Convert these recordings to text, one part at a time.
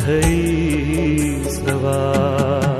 થઈ સવાર.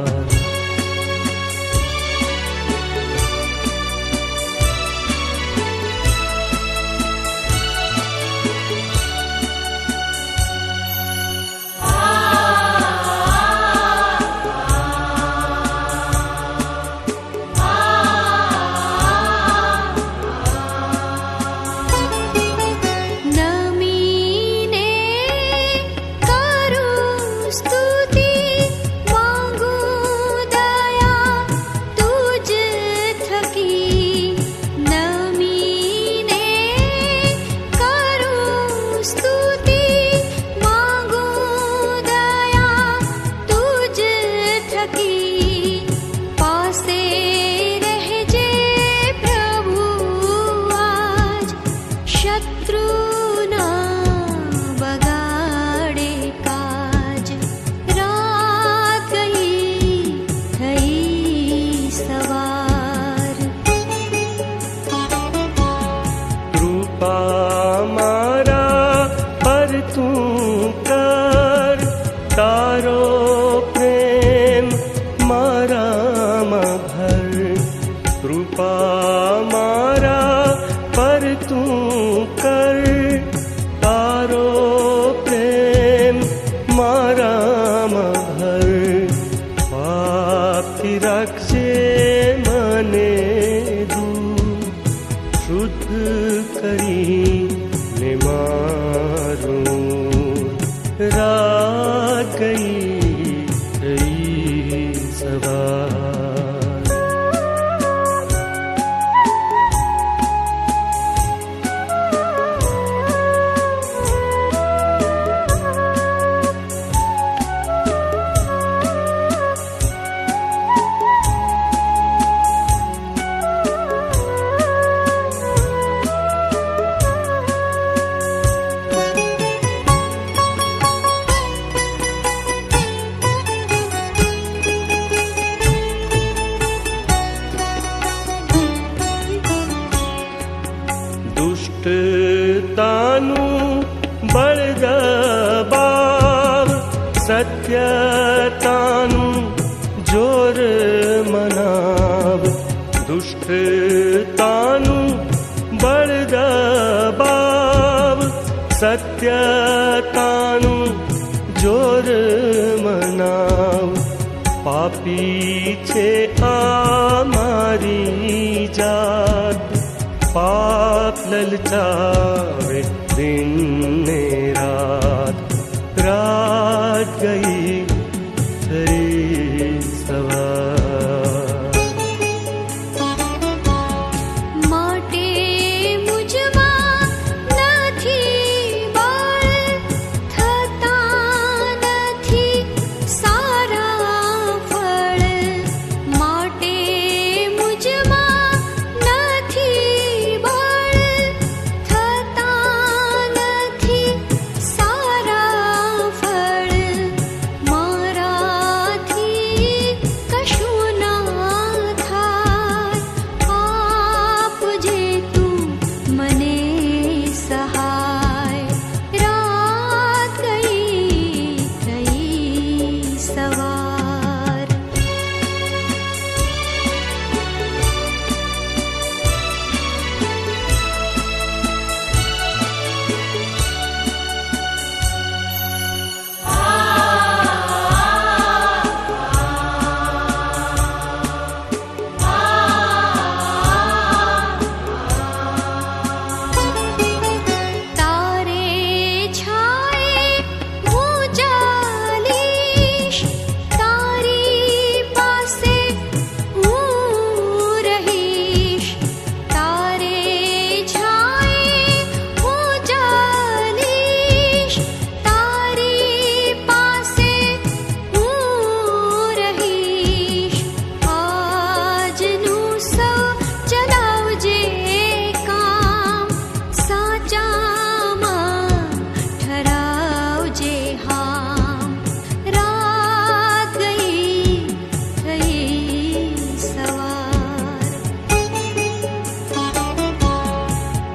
સત્યતાનું જોર મનાવ, દુષ્ટતાનું બળ દબાવ. સત્યતાનું જોર મનાવ. પાપી છે આ મારી જાત, પાપ લલચાવે દિન ને રાત. रात गई થઈ સવાર. માટે મુજમાં નથી બળ, થતા નથી સારા ફળ. માટે મુજમાં નથી બળ, થતા નથી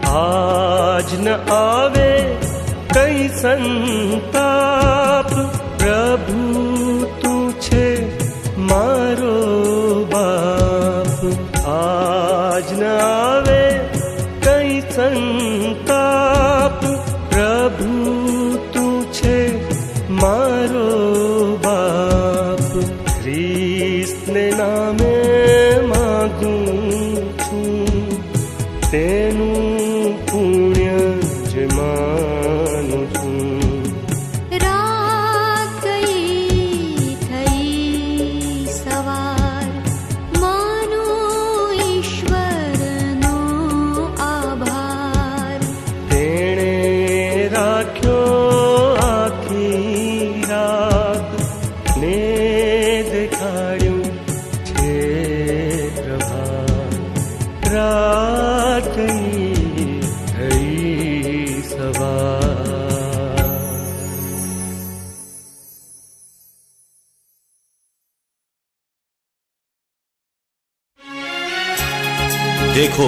आज न आवे कई संताप, मारो बाप ख्रिस्तने नामे मागूं છું તેનું પુણ્ય જ માનું છું। રાત ગઈ થઈ સવાર માનું ઈશ્વરનો આભાર। તેણે રાખ્યો આખી રાત ને દેખાડ્યું છે પ્રભાત। રાત ગઈ થઈ સવાર। देखो,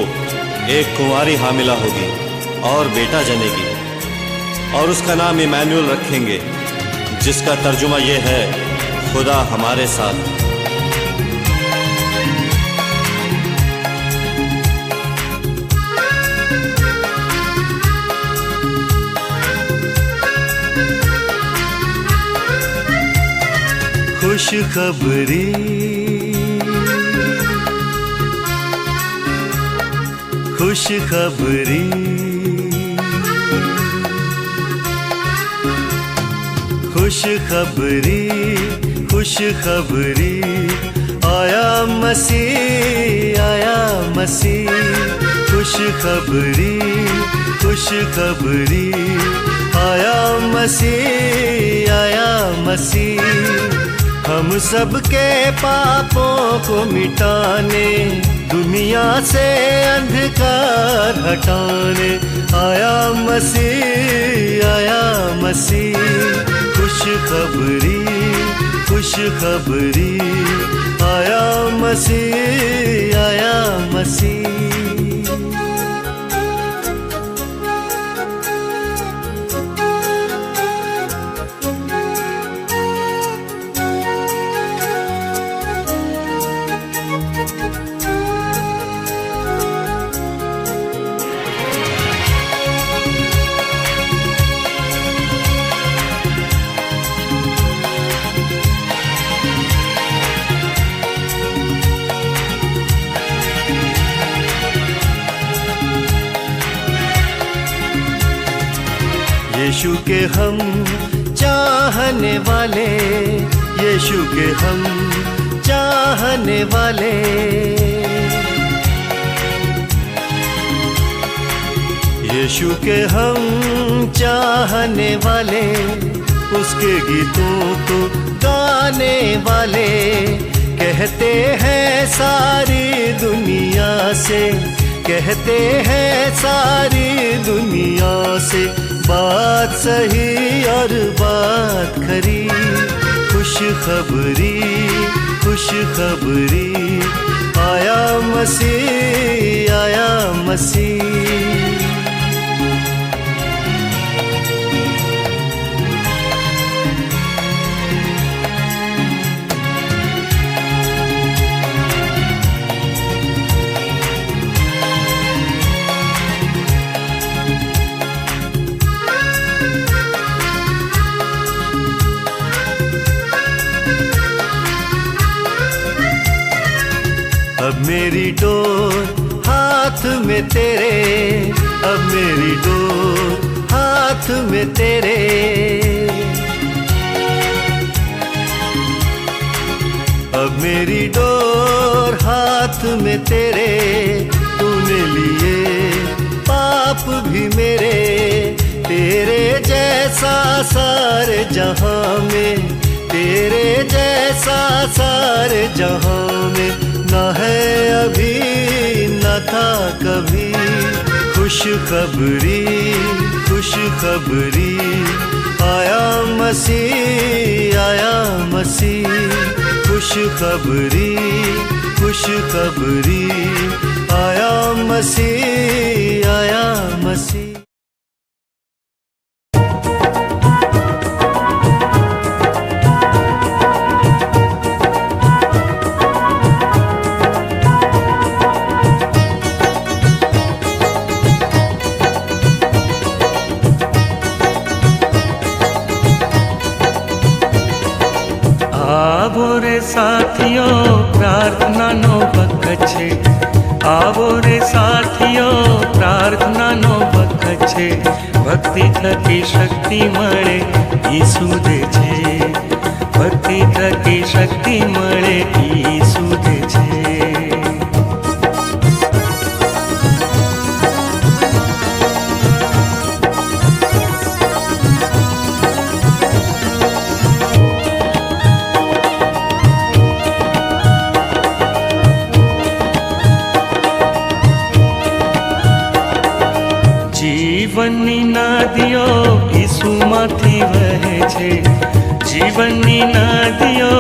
एक कुंवारी हामिला होगी और बेटा जनेगी और उसका नाम इमैनुअल रखेंगे, जिसका तर्जुमा यह है खुदा हमारे साथ। खुशखबरी खुशखबरी खुशखबरी खुशखबरी आया मसीह आया मसीह। खुशखबरी खुशखबरी आया मसीह आया मसीह। हम सबके पापों को मिटाने दुनिया से अंधकार हटाने आया मसीह आया मसीह। खुशखबरी खुशखबरी आया मसीह आया मसीह। यीशु के हम चाहने वाले यीशु के हम चाहने वाले। यीशु के हम चाहने वाले उसके गीतों को गाने वाले। कहते हैं सारी दुनिया से कहते हैं सारी दुनिया से बात सही और बात खरी। खुशखबरी खुशखबरी आया मसीह आया मसीह। अब मेरी डोर हाथ में तेरे अब मेरी डोर हाथ में तेरे। अब मेरी डोर हाथ में तेरे। तूने लिए पाप भी मेरे तेरे जैसा सारे जहां में तेरे जैसा सारे जहां में न है अभी न था कभी। खुशखबरी खुशखबरी आया मसीह आया मसीह। खुशखबरी खुशखबरी आया मसीह आया मसीह। આવો રે સાથીઓ પ્રાર્થનાનો વખત છે, આવો રે સાથીઓ પ્રાર્થનાનો વખત છે, ભક્તિ થકી શક્તિ મળે ઈસુ દે છે, ભક્તિ થકી શક્તિ મળે ઈસુ દે છે. જીવનની નદીઓ ઈસુમાંથી વહે છે, જીવનની નદીઓ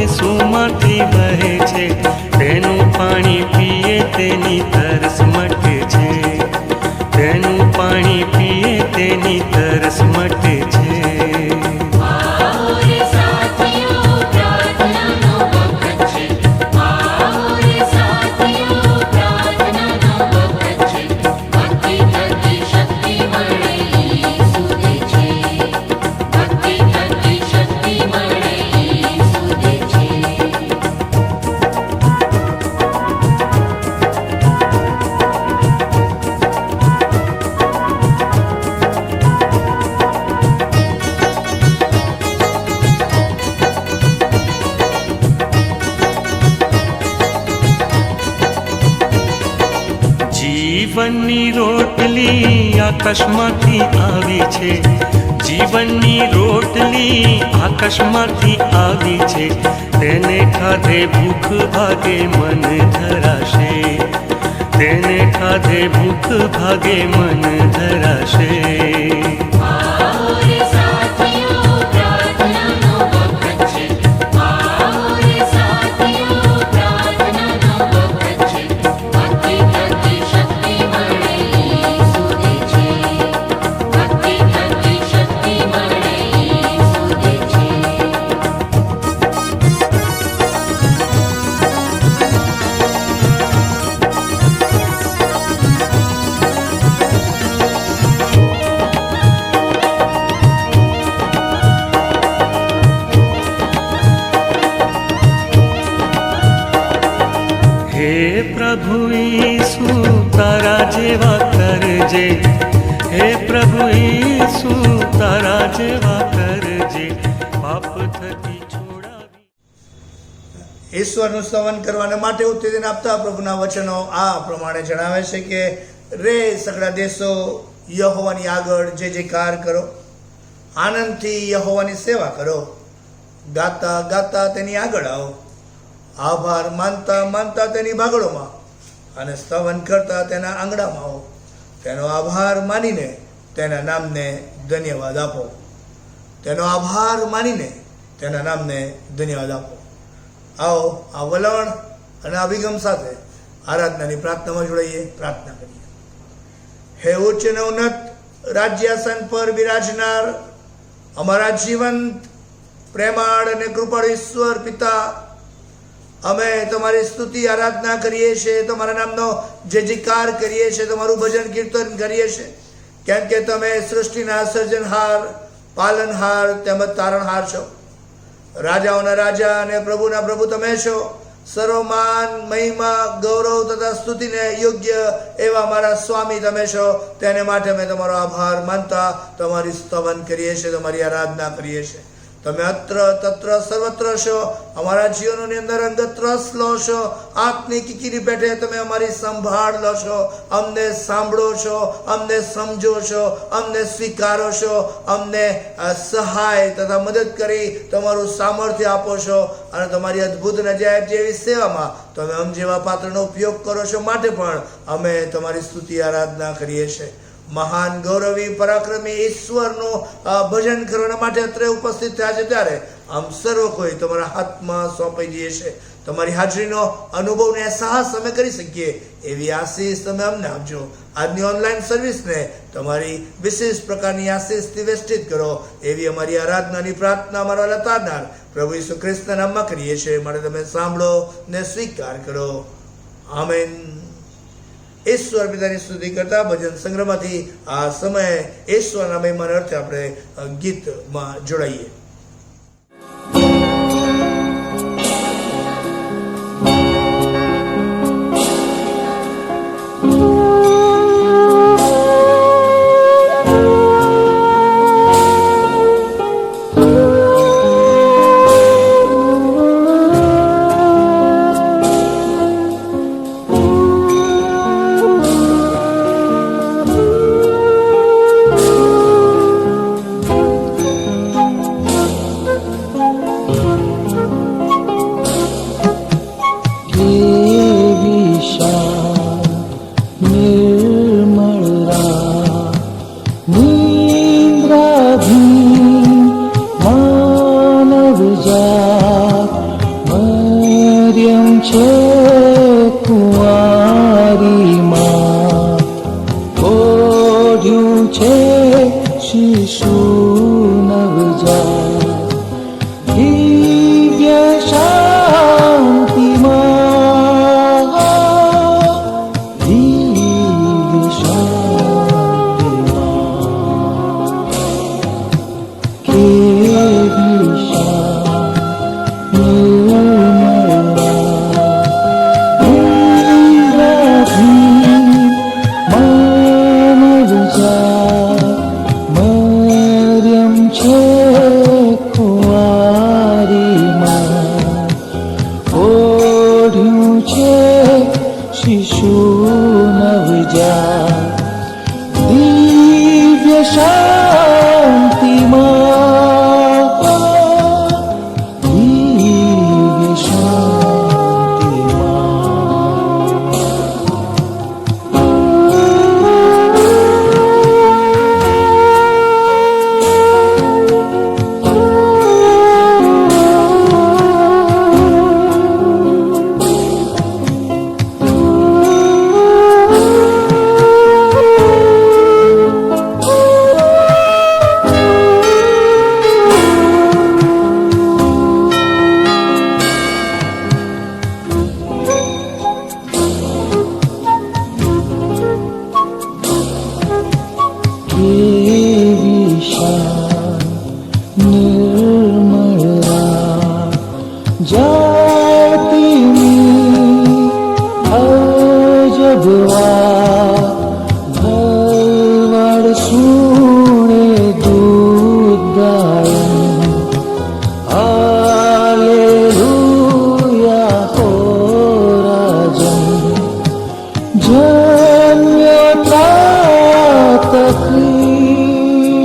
ઈસુમાંથી વહે છે, તેનું પાણી પીએ તેની તરસ મટે છે, તેનું પાણી પીએ તેની તરસ મટે છે. જીવનની રોટલી આકાશમાંથી આવી છે, જીવનની રોટલી આકાશમાંથી આવી છે, તેને ખાધે ભૂખ ભાગે મન ધરાશે, તેને ખાધે ભૂખ ભાગે મન ધરાશે. પ્રભુ ઈસુ તારા જેવા કરજે, હે પ્રભુ ઈસુ તારા જેવા કરજે, પાપ થકી છોડાવી. ઈશ્વરનું સ્તવન કરવાના માટે ઉત્તેજન આપતા પ્રભુના વચનો આ પ્રમાણે જણાવે છે કે રે સગળા દેશો યહોવાની આગળ જય જયકાર કરો, આનંદથી યહોવાની સેવા કરો, ગાતા ગાતા તેની આગળ આવો, આભાર માનતા માનતા તેની ભાગળોમાં અને સ્તવન કરતા તેના આંગણામાં આવો, તેનો આભાર માનીને તેના નામને ધન્યવાદ આપો, તેનો આભાર માનીને તેના નામને ધન્યવાદ આપો. આવો આ વલણ અને અભિગમ સાથે આરાધનાની પ્રાર્થનામાં જોડાઈએ, પ્રાર્થના કરીએ. હે ઉચ્ચ અને ઉન્નત રાજ્યાસન પર બિરાજનાર અમારા જીવંત પ્રેમાળ અને કૃપાળુ ઈશ્વર પિતા, અમે તમારી સ્તુતિ આરાધના કરીએ છીએ, તમારા નામનો જય જયકાર કરીએ છીએ, તમારું ભજન કીર્તન કરીએ છીએ, કેમ કે તમે સૃષ્ટિના સર્જનહાર, પાલનહાર તેમજ તારણહાર છો. રાજાઓના રાજા અને પ્રભુના પ્રભુ તમે છો. સર્વમાન, મહિમા, ગૌરવ તથા સ્તુતિને યોગ્ય એવા મારા સ્વામી તમે છો. તેને માટે અમે તમારો આભાર માનતા તમારી સ્તવન કરીએ છીએ, તમારી આરાધના કરીએ છીએ. તમે અત્ર તત્ર સર્વત્ર છો, અમારા જીવનોની અંદર અંગત રસ લો છો, આપની કિકિરી પેઠે તમે અમારી સંભાળ લો છો, અમને સાંભળો છો, અમને સમજો છો, અમને સ્વીકારો છો, અમને સહાય તથા મદદ કરી તમારું સામર્થ્ય આપો છો અને તમારી અદ્ભુત નજાયબ જેવી સેવામાં તમે અમ જેવા પાત્રનો ઉપયોગ કરો છો. માટે પણ અમે તમારી સ્તુતિ આરાધના કરીએ છીએ. મહાન ગૌરવી પરાક્રમી ઈશ્વરનું ભજન કરવાના માટે અત્રે ઉપસ્થિત થયા છે, ત્યારે આમ સર્વ કોઈ તમારા હાથમાં સોંપાઈ જઈએ છે. તમારી હાજરીનો અનુભવ ને અહેસાસ અમે કરી શકીએ એવી આશીષ તમે અમને આપજો. આજની ઓનલાઈન સર્વિસને તમારી વિશેષ પ્રકારની આશીષથી વેષ્ટિત કરો એવી અમારી આરાધનાની પ્રાર્થના અમારા લતારનાર પ્રભુ ઈસુ ખ્રિસ્તના નામમાં કરીએ છીએ. માટે તમે સાંભળો ને સ્વીકાર કરો. આમેન. ઈશ્વર પિતાની સ્તુતિ કરતા ભજન સંગ્રહમાંથી આ સમયે ઈશ્વરના મહિમાના અર્થે આપણે ગીતમાં જોડાઈએ. છે કુંવારીમાં, ઓઢ્યું છે શિશુ નવજાત. દિવ્ય શાંતિમાં, દિવ્ય શાંતિમાં, કેવી શાંતિ મરિયમ છે કુંવારીમાં, ઓઢ્યું છે શિશુ નવજાત. દિવ્ય શાંતિમાં, દિવ્ય કેવી શાંત નિર્મળા, જાતિની અજબ વાત, ભરવાડ સુણે દૂધ ગાયન. હાલેલુયા હો રાજન, જન્મ્યો Christ,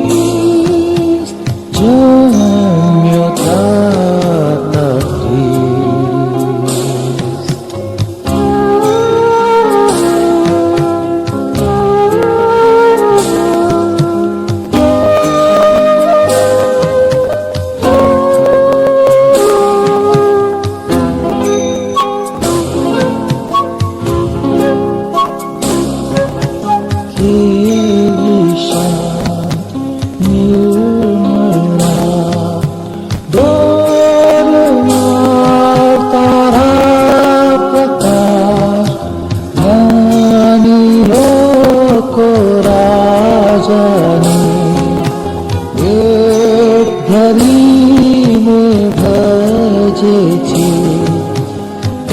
જન્મ્યો તાતા Christ. કેવી શાંત નિર્મળા, દોરનાર તારા પ્રકાશ, જ્ઞાની લોકો રાજાની, પેટ ધરીને ભજે છે.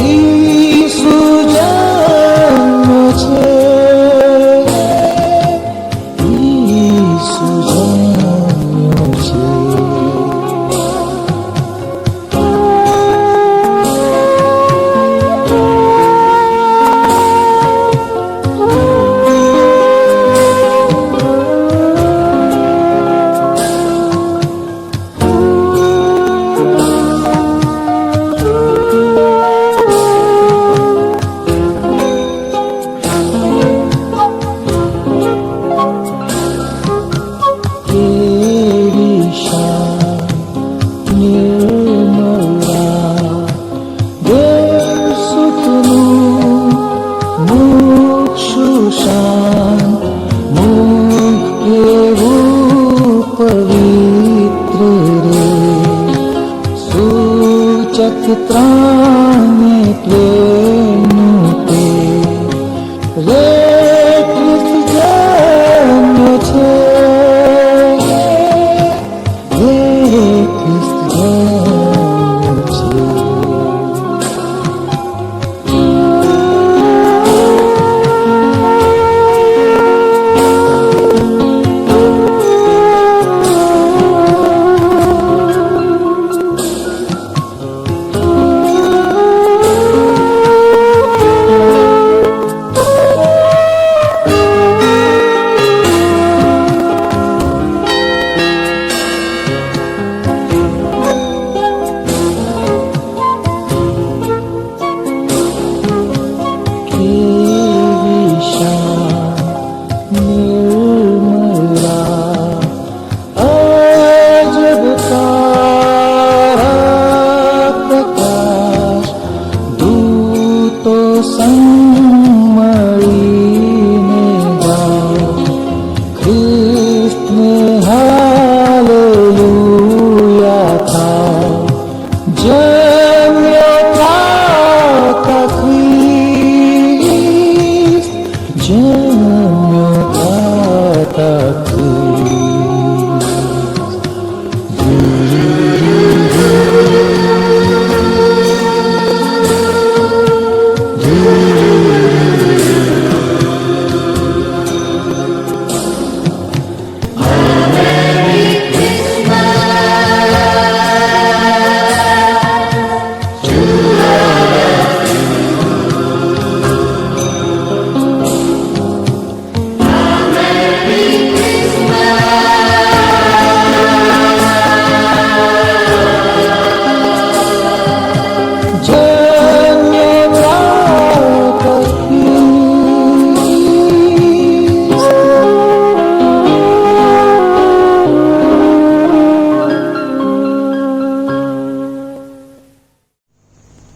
ઈસુ જન્મ્યો છે, ઈસુ જન્મ્યો છે. કેવી શાંત નિર્મળા, દેવસુતનું મુખ સુશાંત, મુખ કેવું પવિત્ર રે, સૂચક ત્રાણે પ્રેમનું તે, રે ખ્રિસ્ત જન્મ્યો છે, રે ખ્રિસ્ત જન્મ્યો છે.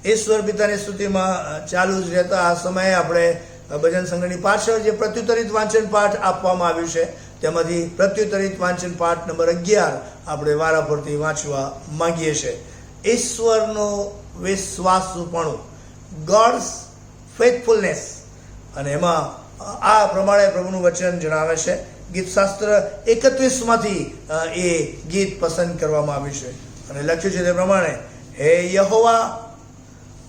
ઈશ્વર પિતાની સ્તુતિમાં ચાલુ જ રહેતા આ સમયે આપણે ભજન સંઘની પાછળ જે પ્રત્યુત્તરિત વાંચન પાઠ આપવામાં આવ્યું છે તેમાંથી પ્રત્યુત્તરિત વાંચન પાઠ નંબર 11 આપણે વારાફરતી વાંચવા માંગીએ છીએ. ઈશ્વરનું વિશ્વાસુપણું, ગોડ્સ ફેથફુલનેસ. અને એમાં આ પ્રમાણે પ્રભુનું વચન જણાવે છે. ગીતશાસ્ત્ર 31 માંથી એ ગીત પસંદ કરવામાં આવ્યું છે અને લખ્યું છે તે પ્રમાણે, હે યહોવા,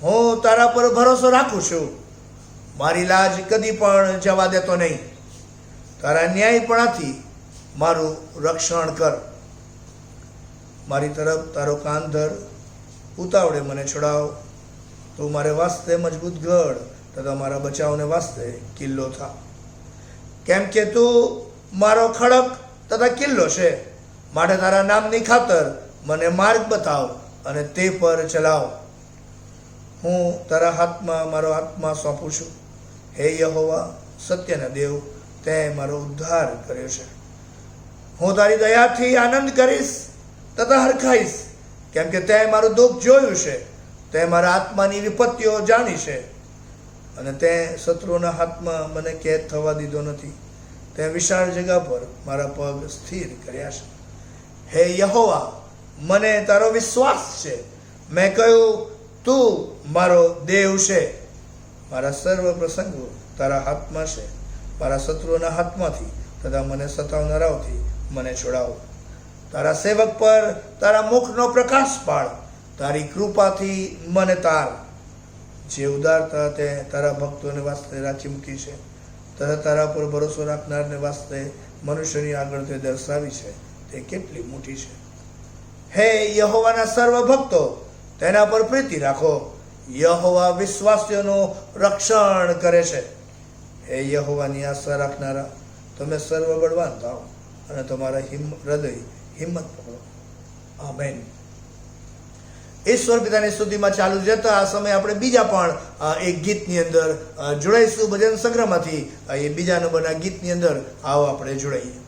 હું તારા પર ભરોસો રાખું છું, મારી લાજ કદી પણ જવા દેતો નહીં. તારા ન્યાયપણાથી મારું રક્ષણ કર. મારી તરફ તારો કાન ધર, ઉતાવળે મને છોડાવ. તું મારે વાસ્તે મજબૂત ગઢ તથા મારા બચાવને વાસ્તે કિલ્લો થા. કેમ કે તું મારો ખડક તથા કિલ્લો છે, માટે તારા નામની ખાતર મને માર્ગ બતાવ અને તે પર ચલાવ. હું તારા હાથમાં મારો આત્મા સોંપું છું. હે યહોવા, સત્યના દેવ, તે મારો ઉદ્ધાર કર્યો છે. હું તારી દયાથી આનંદ કરીશ તથા હરખાઈશ, કેમ કે તે મારું દુઃખ જોયું છે. તે મારા આત્માની વિપત્તિઓ જાણી છે અને તે શત્રુઓના હાથમાં મને કેદ થવા દીધો નથી. તે વિશાળ જગા પર મારા પગ સ્થિર કર્યા છે. હે યહોવા, મને તારો વિશ્વાસ છે. મેં કહ્યું, તું મારો દેવ છે. મારા સર્વ પ્રસંગો તારા હાથમાં છે. મારા શત્રુઓના હાથમાંથી તથા મને સતાવનારાઓથી મને છોડાવો. તારા સેવક પર તારા મુખનો પ્રકાશ પાડ. તારી કૃપાથી મને તાર. જે ઉદારતા તે તારા ભક્તોને વાસ્તે રાખી મૂકી છે તથા તારા પર ભરોસો રાખનારને વાસ્તે મનુષ્યની આગળ તે દર્શાવી છે, તે કેટલી મોટી છે. હે યહોવાના સર્વ ભક્તો, તેના પર પ્રીતિ રાખો. યહોવા વિશ્વાસીઓનું રક્ષણ કરે છે. હે યહોવાની આશા રાખનારા, તમે સર્વ બળવાન થાઓ અને તમારા હૃદય હિંમત પકડો. આમેન. ઈશ્વર પિતાની સ્તુતિમાં ચાલુ જતા આ સમયે આપણે બીજા પણ એક ગીતની અંદર જોડાઈશું. ભજન સંગ્રહમાંથી એ બીજા નંબરના ગીતની અંદર આવો આપણે જોડાઈએ.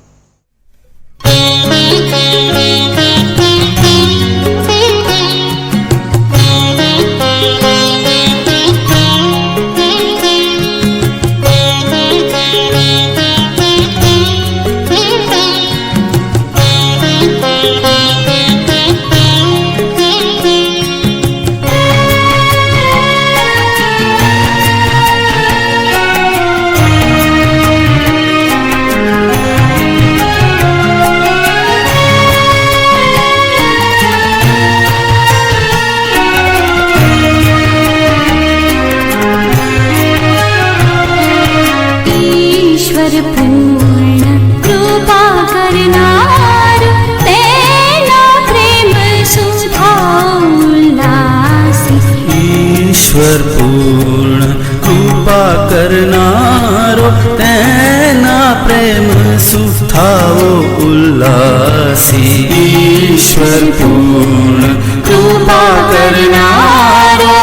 પૂર્ણ કૃપા કરનારો, તેના પ્રેમ સુથાવો ઉલ્લાસી. ઈશ્વર પૂર્ણ કૃપા કરનારો,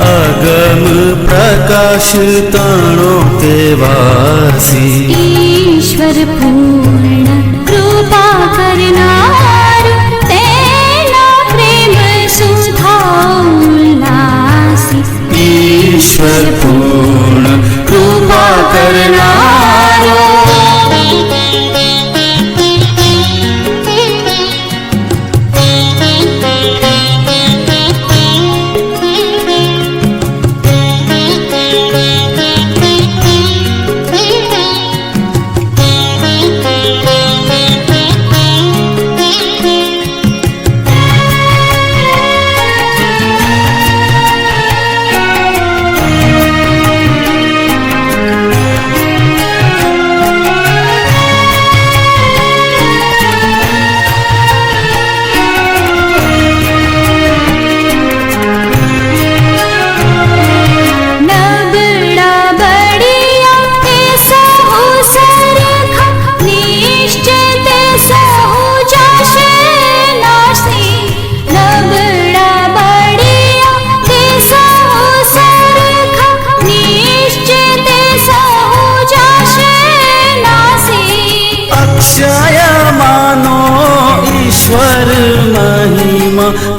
અગમ પ્રકાશ તાણો તે વાસી. ઈશ્વર પૂર્ણ કૃપા કરનાર, તેના પ્રેમ સુધાઉલ્લાસી. ઈશ્વર પૂર્ણ કૃપા કરનારો,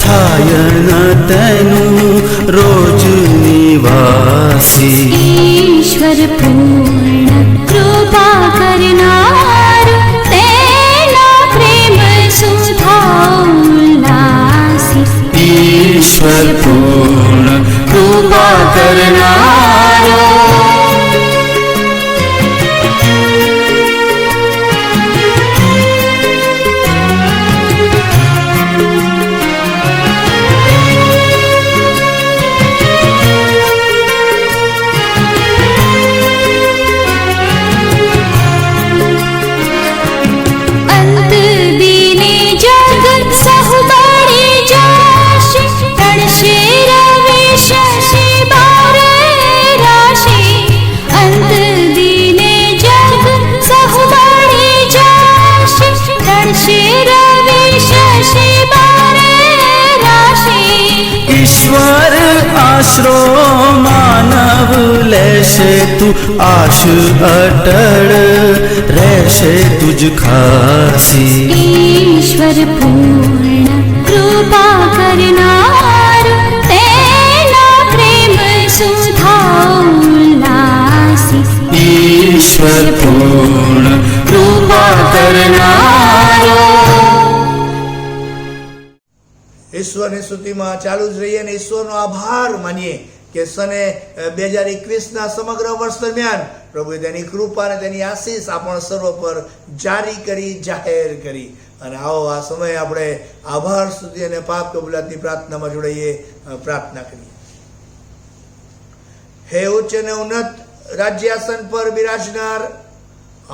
થાય ન તેનું રોજ નિવાસી ईश्वर पूर्ण कृपा करनारो तेना प्रेम सुधा उल्लासी ઈશ્વર પૂર્ણ કૃપા કરનારો अंत दीने जग सहुबारी जाशे तड़शे रवि शशि बारे राशि अंत दीने जग सहुबारी जाशे तड़शे रवि शशि बारे राशि ઈશ્વર આશરો માનવ લેશે તું આશ અટળ રહેશે તુજ ખાસી ईश्वर पूर्ण कृपा करनारो तेना प्रेम सुधा उल्लासी ઈશ્વર પૂર્ણ કૃપા કરનારો ઈશ્વરની સ્તુતિમાં ચાલુ જ રહીએ અને ઈશ્વરનો આભાર માનીએ કે સને 2021ના સમગ્ર વર્ષ દરમિયાન પ્રભુએ તેની કૃપા અને તેની આશીષ આપણ સર્વ પર જારી કરી, જાહેર કરી. અને આવો આ સમયે આપણે આભાર સ્તુતિ અને પાપ કબૂલાતની પ્રાર્થનામાં જોડાઈએ, પ્રાર્થના કરીએ. હે ઉચ્ચ અને ઉન્નત રાજ્યાસન પર બિરાજનાર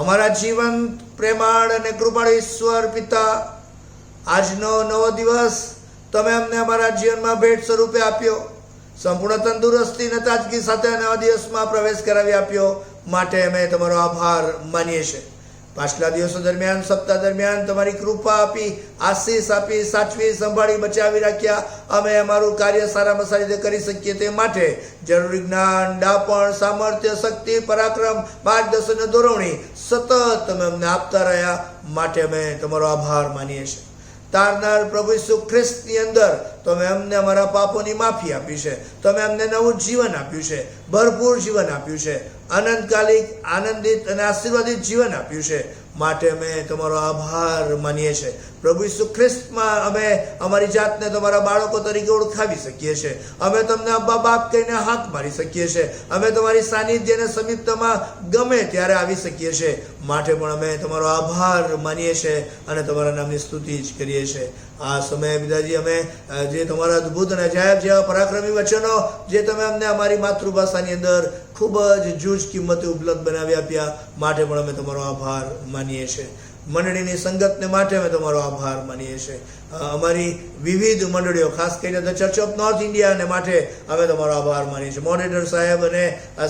અમારા જીવંત પ્રેમાળ અને કૃપાળુ ઈશ્વર પિતા, આજનો નવો દિવસ તમે અમને અમારા જીવનમાં ભેટ સ્વરૂપે આપ્યો. સંપૂર્ણ તંદુરસ્તી અને તાજગી સાથે નવા દિવસમાં પ્રવેશ કરાવી આપ્યો, માટે અમે તમારો આભાર માનીએ છીએ. પાછલા દિવસો દરમિયાન, સપ્તાહ દરમિયાન તમારી કૃપા આપી, આશીષ આપી, સાચવી, સંભાળી, બચાવી રાખ્યા. અમે અમારું કાર્ય સારામાં સારી રીતે કરી શકીએ તે માટે જરૂરી જ્ઞાન, ડાપણ, સામર્થ્ય, શક્તિ, પરાક્રમ, માર્ગદર્શન અને દોરવણી સતત તમે અમને આપતા રહ્યા, માટે અમે તમારો આભાર માનીએ છીએ. તારનાર પ્રભુ ઈસુ ખ્રિસ્તની અંદર તમે અમને અમારા પાપોની માફી આપી છે. તમે અમને નવું જીવન આપ્યું છે, ભરપૂર જીવન આપ્યું છે, અનંતકાલિક, આનંદિત અને આશીર્વાદિત જીવન આપ્યું છે, માટે અમે તમારો આભાર માનીએ છીએ. પ્રભુ ઈસુ ખ્રિસ્તમાં અમે અમારી જાતને તમારા બાળકો તરીકે ઓળખાવી શકીએ છીએ. અમે તમને અબ્બા બાપ કહીને હાક મારી શકીએ છીએ. અમે તમારી સાનિધ્ય અને સમીપતામાં ગમે ત્યારે આવી શકીએ છીએ, માટે પણ અમે તમારો આભાર માનીએ છીએ અને તમારા નામની સ્તુતિ જ કરીએ છીએ. આ સમયે પિતાજી અમે જે તમારા અદ્ભુત અને અજાયબ જેવા પરાક્રમી વચનો જે તમે અમને અમારી માતૃભાષાની અંદર ખૂબ જ જૂજ કિંમતે ઉપલબ્ધ બનાવી આપ્યા, માટે પણ અમે તમારો આભાર માનીએ છીએ. મંડળીની સંગતને માટે અમે તમારો આભાર માનીએ છીએ. અમારી વિવિધ મંડળીઓ, ખાસ કરીને ધ ચર્ચ ઓફ નોર્થ ઇન્ડિયાને માટે અમે તમારો આભાર માનીએ છીએ. મોડરેટર સાહેબ અને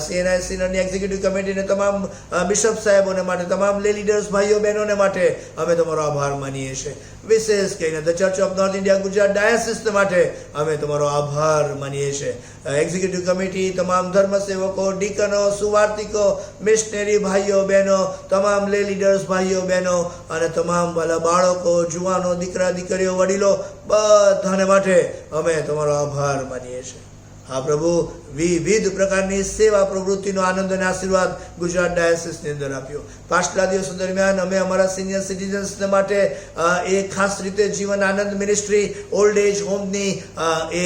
CNI સિનરની એક્ઝિક્યુટિવ કમિટીને, તમામ બિશપ સાહેબોને માટે, તમામ લે લીડર્સ ભાઈઓ બહેનોને માટે અમે તમારો આભાર માનીએ છીએ. વિશેષ કહીને the church of north India Gujarat ડાયસિસને માટે અમે તમારો આભાર માનીએ છીએ. એક્ઝિક્યુટિવ કમિટી, તમામ ધર્મસેવકો, ડીકનો, સુવાર્તિકો, મિશનરી ભાઈઓ બહેનો, તમામ લે લીડર્સ ભાઈઓ બહેનો અને તમામ વાલા બાળકો, જુવાનો, દીકરા દીકરીઓ, વડીલો, બધાને માટે અમે તમારો આભાર માનીએ છીએ. હા પ્રભુ, વિવિધ પ્રકારની સેવા પ્રવૃત્તિનો આનંદ અને આશીર્વાદ ગુજરાત ડાયસિસની અંદર આપ્યો. પાછલા દિવસો દરમિયાન અમે અમારા સિનિયર સિટીઝન્સને માટે એ ખાસ રીતે જીવન આનંદ મિનિસ્ટ્રી ઓલ્ડ એજ હોમની એ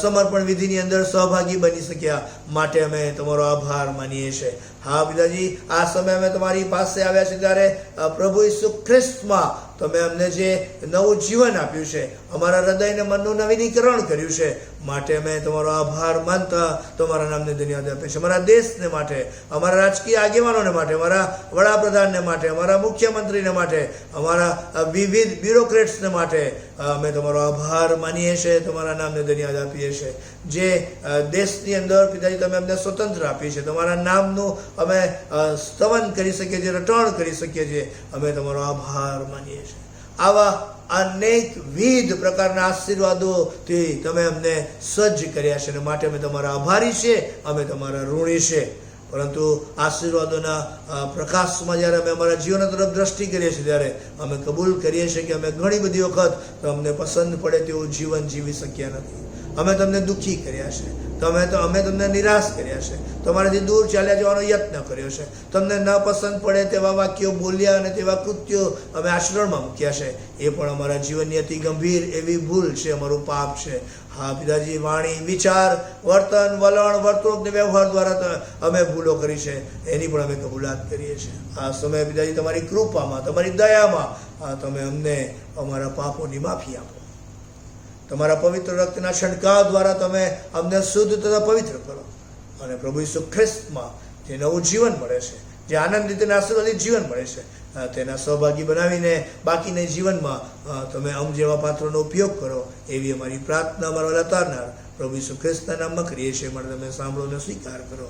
સમર્પણ વિધિની અંદર સહભાગી બની શક્યા, માટે અમે તમારો આભાર માનીએ છીએ. હા પિતાજી, આ સમયે અમે તમારી પાસે આવ્યા છીએ ત્યારે પ્રભુ ઈસુ ખ્રિસ્તમાં તમે અમને જે નવું જીવન આપ્યું છે, અમારા હૃદય અને મનનું નવીનીકરણ કર્યું છે, માટે અમે તમારો આભાર માનતા તમારા નામને ધન્યવાદ આપીએ છીએ. અમારા દેશને માટે, અમારા રાજકીય આગેવાનોને માટે, અમારા વડાપ્રધાનને માટે, અમારા મુખ્યમંત્રીને માટે, અમારા વિવિધ બ્યુરોક્રેટ્સને માટે અમે તમારો આભાર માનીએ છીએ, તમારા નામને ધન્યવાદ આપીએ છીએ. જે દેશની અંદર પિતાજી તમે અમને સ્વતંત્ર આપી છે, તમારા નામનું અમે સ્તવન કરી શકીએ છીએ, રટણ કરી શકીએ છીએ, અમે તમારો આભાર માનીએ છીએ. આવા અનેકવિધ પ્રકારના આશીર્વાદોથી તમે અમને સજ્જ કર્યા છે અને માટે અમે તમારા આભારી છીએ, અમે તમારા ઋણી છીએ. પરંતુ આશીર્વાદોના પ્રકાશમાં જ્યારે અમે અમારા જીવન તરફ દ્રષ્ટિ કરીએ છીએ ત્યારે અમે કબૂલ કરીએ છીએ કે અમે ઘણી બધી વખત તમને પસંદ પડે તેવું જીવન જીવી શક્યા નથી. અમે તમને દુઃખી કર્યા છે, અમે તમને નિરાશ કર્યા છે, તમારાથી દૂર ચાલ્યા જવાનો યત્ન કર્યો છે, તમને ન પસંદ પડે તેવા વાક્યો બોલ્યા અને તેવા કૃત્યો અમે આચરણમાં મૂક્યા છે. એ પણ અમારા જીવનની અતિ ગંભીર એવી ભૂલ છે, અમારું પાપ છે. હા પિતાજી, વાણી, વિચાર, વર્તન, વલણ, વર્તણૂક ને વ્યવહાર દ્વારા અમે ભૂલો કરી છે, એની પણ અમે કબૂલાત કરીએ છીએ. આ સમયે પિતાજી તમારી કૃપામાં, તમારી દયામાં તમે અમને અમારા પાપોની માફી આપો. તમારા પવિત્ર રક્તના છંટકાવ દ્વારા તમે અમને શુદ્ધ તથા પવિત્ર કરો અને પ્રભુ ઈસુ ખ્રિસ્તમાં જે નવું જીવન મળે છે, જે આનંદિત અને આશીર્વાદિત જીવન મળે છે, તેના સહભાગી બનાવીને બાકીના જીવનમાં તમે અમ જેવા પાત્રોનો ઉપયોગ કરો એવી અમારી પ્રાર્થના અમારા લતારનાર પ્રભુ ઈસુ ખ્રિસ્તના નામમાં કરીએ છીએ. માટે તમે સાંભળો અને સ્વીકાર કરો.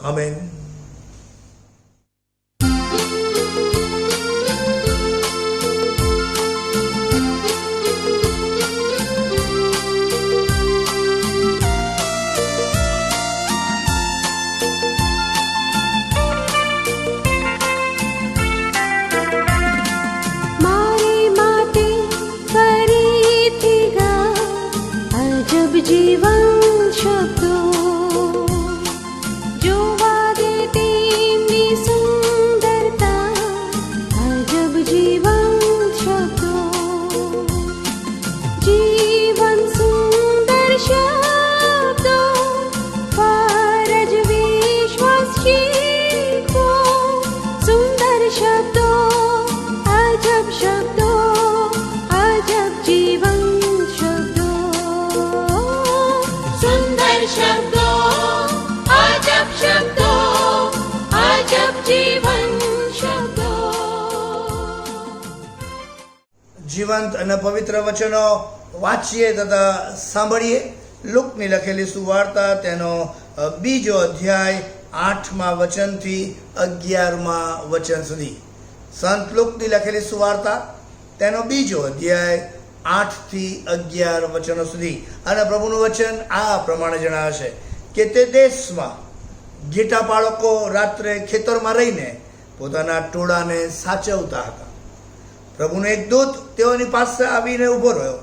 આમેન. जीवन शब्दो जोवा दे तेमनी सुंदरता, अजब जीवन शब्दो, जीवन सुंदर शब्दो, फरज विश्वास शीखो, सुंदर शब्दो, अजब शब्दो, अजब जीवन शब्दो, अजब शब्दो, अजब जीवन शब्दो. જીવંત અને પવિત્ર વચનો વાંચીએ તથા સાંભળીએ. લુકની લખેલી સુવાર્તા તેનો 2 અધ્યાય 8મા વચનથી 11મા વચન સુધી. સંત લુકની લખેલી સુવાર્તા તેનો 2 અધ્યાય 8 થી 11 વચનો સુધી. અને પ્રભુનું વચન આ પ્રમાણે જણાવે છે કે તે દેશમાં ઘેટા બાળકો રાત્રે ખેતરમાં રહીને પોતાના ટોળાને સાચવતા હતા. પ્રભુનો એક દૂત તેઓની પાસે આવીને ઊભો રહ્યો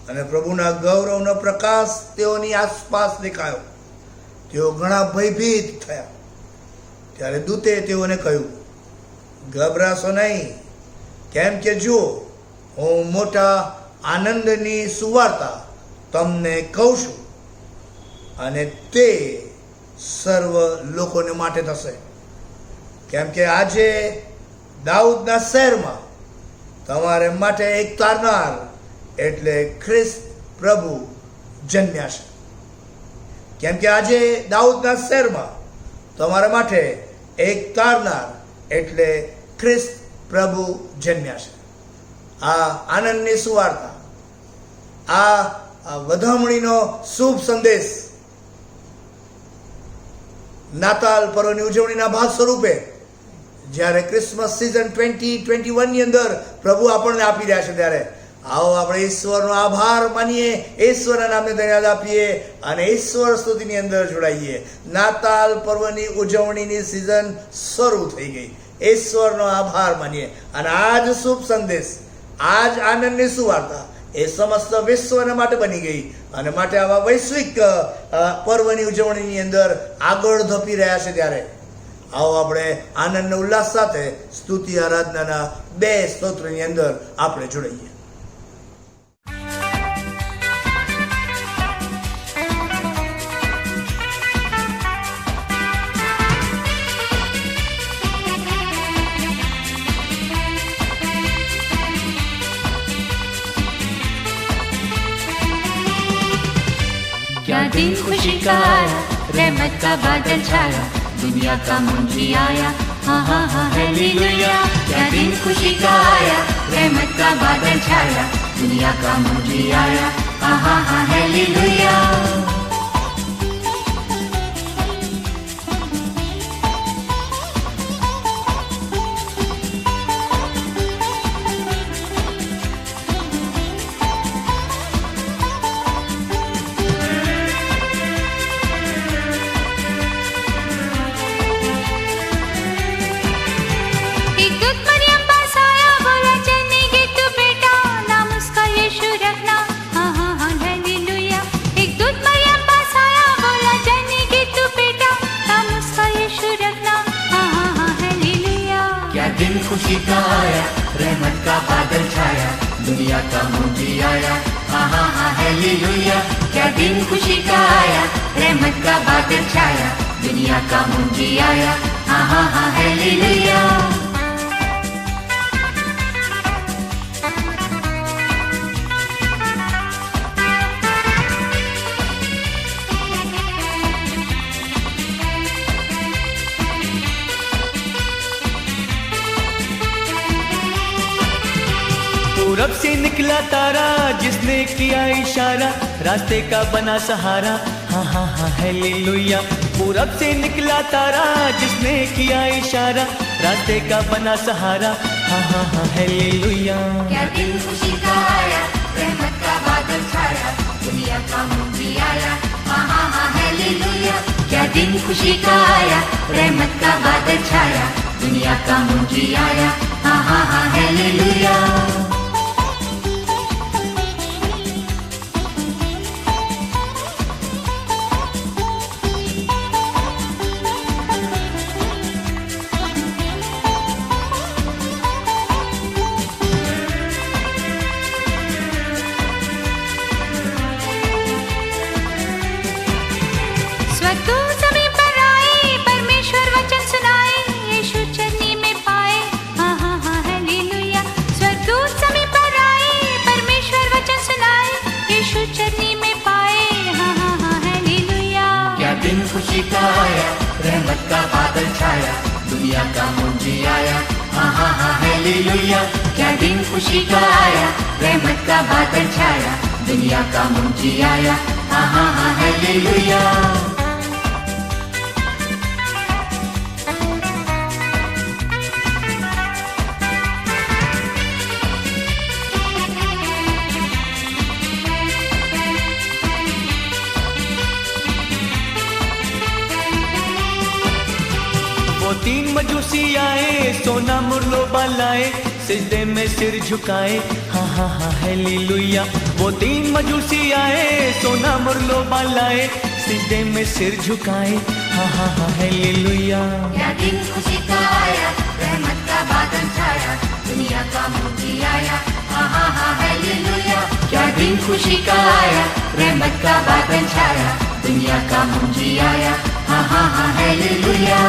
અને પ્રભુના ગૌરવનો પ્રકાશ તેઓની આસપાસ દેખાયો. તેઓ ઘણા ભયભીત થયા. ત્યારે દૂતે તેઓને કહ્યું, ગભરાશો નહીં, કેમ કે જુઓ, હું મોટા આનંદની સુવાર્તા તમને કહું છું અને તે સર્વ લોકોને માટે થશે. કેમ કે આજે દાઉદના શહેરમાં તમારે માટે એક તારનાર એટલે ખ્રિસ્ત પ્રભુ જન્મ્યા છે. કેમ કે આજે દાઉદના શહેરમાં તમારા માટે એક તારનાર એટલે ખ્રિસ્ત પ્રભુ જન્મ્યા છે. આ આનંદની સુવાર્તા, આ વધામણીનો શુભ સંદેશ નાતાલ પર્વની ઉજવણીના ભાગ સ્વરૂપે જ્યારે ક્રિસમસ સિઝન 2021ની અંદર પ્રભુ આપણને આપી રહ્યા છે, ત્યારે આવો આપણે ઈશ્વરનો આભાર માનીએ, ઈશ્વરના નામને ધન્યવાદ આપીએ અને ઈશ્વર સ્તુતિની અંદર જોડાઈએ. નાતાલ પર્વની ઉજવણીની સિઝન શરૂ થઈ ગઈ. ઈશ્વરનો આભાર માનીએ અને આ જ શુભ સંદેશ, આ જ આનંદની સુવાર્તા એ સમસ્ત વિશ્વના માટે બની ગઈ અને માટે આવા વૈશ્વિક પર્વની ઉજવણીની અંદર આગળ ધપી રહ્યા છે. ત્યારે આવો આપણે આનંદ ઉલ્લાસ સાથે સ્તુતિ આરાધનાના 2 સ્તોત્રની અંદર આપણે જોડાઈએ. क्या दिन खुशी का आया, रहमत का बादल छाया, दुनिया का मुंशी आया, हाँ हाँ हाँ हालेलुया. क्या दिन खुशी का आया, रहमत का बादल छाया, दुनिया का मुंशी आया, हाँ हाँ हाँ हालेलुया. खुशी का आया, रहमत का बादल छाया, दुनिया का मुंजी आया, हाँ हाँ हाँ हालेलुया। क्या दिन खुशी का आया, रहमत का बादल छाया, दुनिया का मुंजी आया, हाँ हाँ हाँ हालेलुया। पूरब से निकला तारा, जिसने किया इशारा, रास्ते का बना सहारा, हाँ हाँ हाँ हालेलुया। पूरब से निकला तारा, जिसने किया इशारा, रास्ते का बना सहारा, हाँ हाँ हाँ हालेलुया। क्या दिन खुशी का आया, रहमत का बादल छाया, दुनिया का मुंजी आया, हाँ हाँ हाँ हालेलुया। क्या दिन खुशी का आया, रहमत का बादल छाया, दुनिया का मुंजी आया, हाँ हाँ हाँ हालेलुया। स्वतः सभी पर आए, परमेश्वर वचन सुनाए, यीशु चरनी में पाए, हाँ हाँ हाँ हालेलुया। स्वतः सभी पर आए, परमेश्वर वचन सुनाए, यीशु चरनी में पाए, हाँ हाँ हाँ हालेलुया। क्या दिन खुशी का आया, रहमत का बादल छाया, दुनिया का मुंजी आया, हाँ हाँ हाँ हालेलुया। क्या दिन खुशी का आया, रहमत का बादल छाया, दुनिया का मुंजी आया, हाँ हाँ हाँ हालेलुया। वो तीन मजूसी आए, सोना मुरलो लाए, सिजदे में सिर झुकाए, हाँ हाँ हाँ हालेलुया। वो तीन मजूसी आए, सोना मुरलो लाए, सिजदे में सिर झुकाए, हाँ हाँ हाँ हालेलुया। क्या दिन खुशी का आया, रहमत का बादल छाया, दुनिया का मुंजी आया, हाँ हाँ हाँ हालेलुया। क्या दिन खुशी का आया, रहमत का बादल छाया, दुनिया का मुंजी आया, हाँ हाँ हाँ हालेलुया।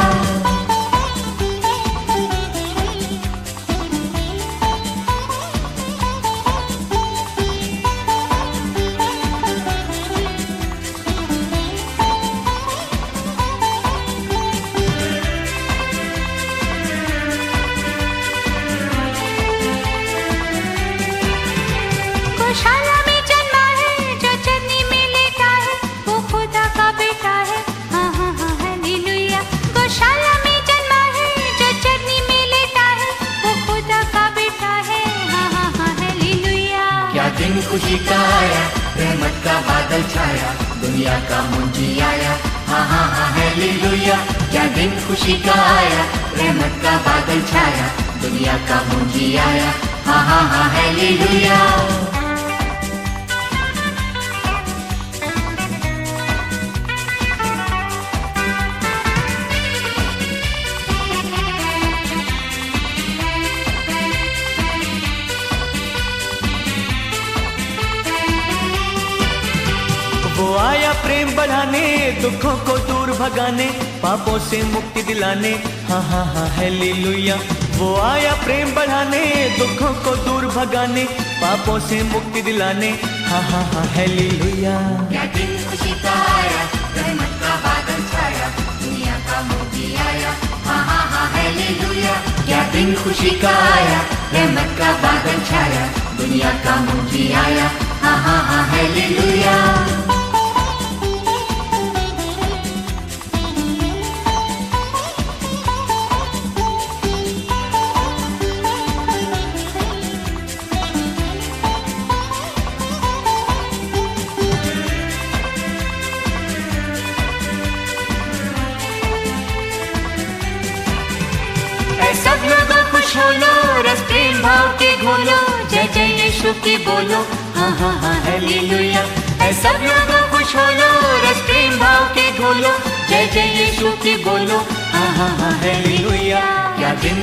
गौशाला में जन्मा है, जो चरनी में लेटा है, वो खुदा का बेटा है, हाँ हाँ हाँ हालेलुया। गौशाला में जन्मा है, जो चरनी में लेटा है, वो खुदा का बेटा है, हाँ हाँ हाँ हालेलुया। क्या दिन खुशी का आया, रहमत का बादल छाया, दुनिया का मुंजी आया, हाँ हाँ हाँ हालेलुया। क्या दिन खुशी का आया, रहमत का बादल छाया, दुनिया का मुंजी आया, हाँ हाँ हाँ हालेलुया। वो आया प्रेम बढ़ाने, दुखों को दूर भगाने, पापों से मुक्ति दिलाने, हाँ हाँ हाँ हालेलुया। वो आया प्रेम बढ़ाने, दुखों को दूर भगाने, पापों से मुक्ति दिलाने, हाँ हाँ हाँ हालेलुया। क्या दिन खुशी का आया, रहमत का बादल छाया, दुनिया का मुंजी आया, हाँ हाँ हाँ हालेलुया। क्या दिन खुशी का आया, रहमत का बादल छाया, दुनिया का मुंजी आया, हाँ हाँ हाँ हालेलुया। सब लोगों खुश हो लो, रस प्रेम भाव के घोलो, जय जय यीशु की बोलो, हाँ हाँ हाँ हालेलुया। ऐ सब लोगों खुश हो लो, रस प्रेम भाव के घोलो, जय जय यीशु की बोलो, हाँ हाँ हाँ हालेलुया। क्या दिन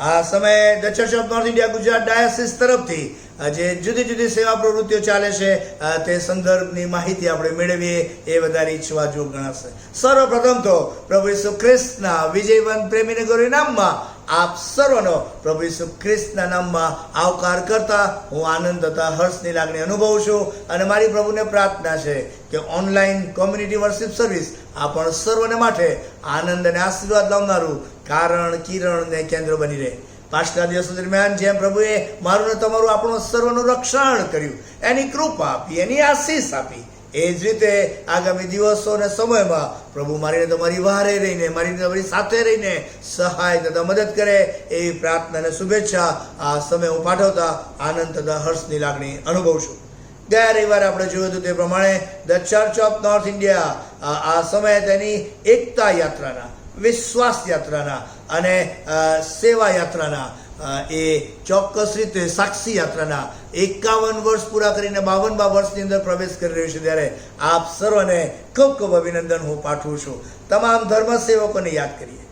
આ સમયે the church of north India Gujarat diocese તરફથી જે જુદી જુદી સેવા પ્રવૃત્તિઓ ચાલે છે તે સંદર્ભની માહિતી આપણે મેળવીએ એ વધારે ઈચ્છવા જોગ ગણાશે. સર્વપ્રથમ તો પ્રભુ ઈસુ ખ્રિસ્તના વિજયવંત પ્રેમીને ગૌરવ નામમાં આપ સર્વનો પ્રભુ ઈસુ ખ્રિસ્તના નામમાં આવકાર કરતા હું આનંદ તથા હર્ષની લાગણી અનુભવું છું. અને મારી પ્રભુને પ્રાર્થના છે કે ઓનલાઈન કોમ્યુનિટી વર્શિપ સર્વિસ આ પણ સર્વને માટે આનંદ અને આશીર્વાદ લાવનારું કારણ કિરણ ને કેન્દ્ર બની રહે. પાછલા દિવસો દરમિયાન જેમ પ્રભુએ મારું ને તમારું આપણું સર્વનું રક્ષણ કર્યું, એની કૃપા આપી, એની આશીષ આપી, એ જ રીતે આગામી દિવસો અને સમયમાં પ્રભુ મારીને તમારી વારે રહીને, મારી તમારી સાથે રહીને સહાય તથા મદદ કરે એવી પ્રાર્થના અને શુભેચ્છા આ સમય હું પાઠવતા આનંદ તથા હર્ષની લાગણી અનુભવું છું. ગયા રવિવારે આપણે જોયું હતું તે પ્રમાણે the church of north India આ સમયે તેની એકતા યાત્રાના, વિશ્વાસ યાત્રાના અને સેવા યાત્રાના એ ચોક્કસ રીતે સાક્ષી યાત્રાના 51 વર્ષ પૂરા કરીને 52મા વર્ષની અંદર પ્રવેશ કરી રહ્યું છે. ત્યારે આપ સર્વને ખૂબ ખૂબ અભિનંદન હું પાઠવું છું. તમામ ધર્મ સેવકોને યાદ કરીએ,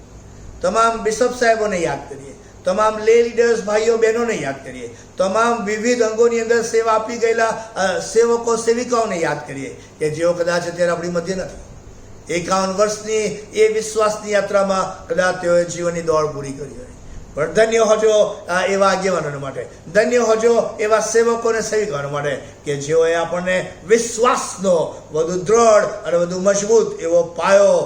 તમામ બિશપ સાહેબોને યાદ કરીએ, તમામ લે લીડર્સ ભાઈઓ બહેનોને યાદ કરીએ, તમામ વિવિધ અંગોની અંદર સેવા આપી ગયેલા સેવકો સેવિકાઓને યાદ કરીએ કે જેઓ કદાચ અત્યારે આપણી મધ્ય નથી. 51 વર્ષની એ વિશ્વાસની યાત્રામાં કદાચ તેઓએ જીવનની દોડ પૂરી કરી હોય. પણ ધન્ય હોજો એવા આગેવાનો માટે, ધન્ય હોજો એવા સેવકોને સેવિકાઓ માટે કે જેઓએ આપણને વિશ્વાસનો વધુ દ્રઢ અને વધુ મજબૂત એવો પાયો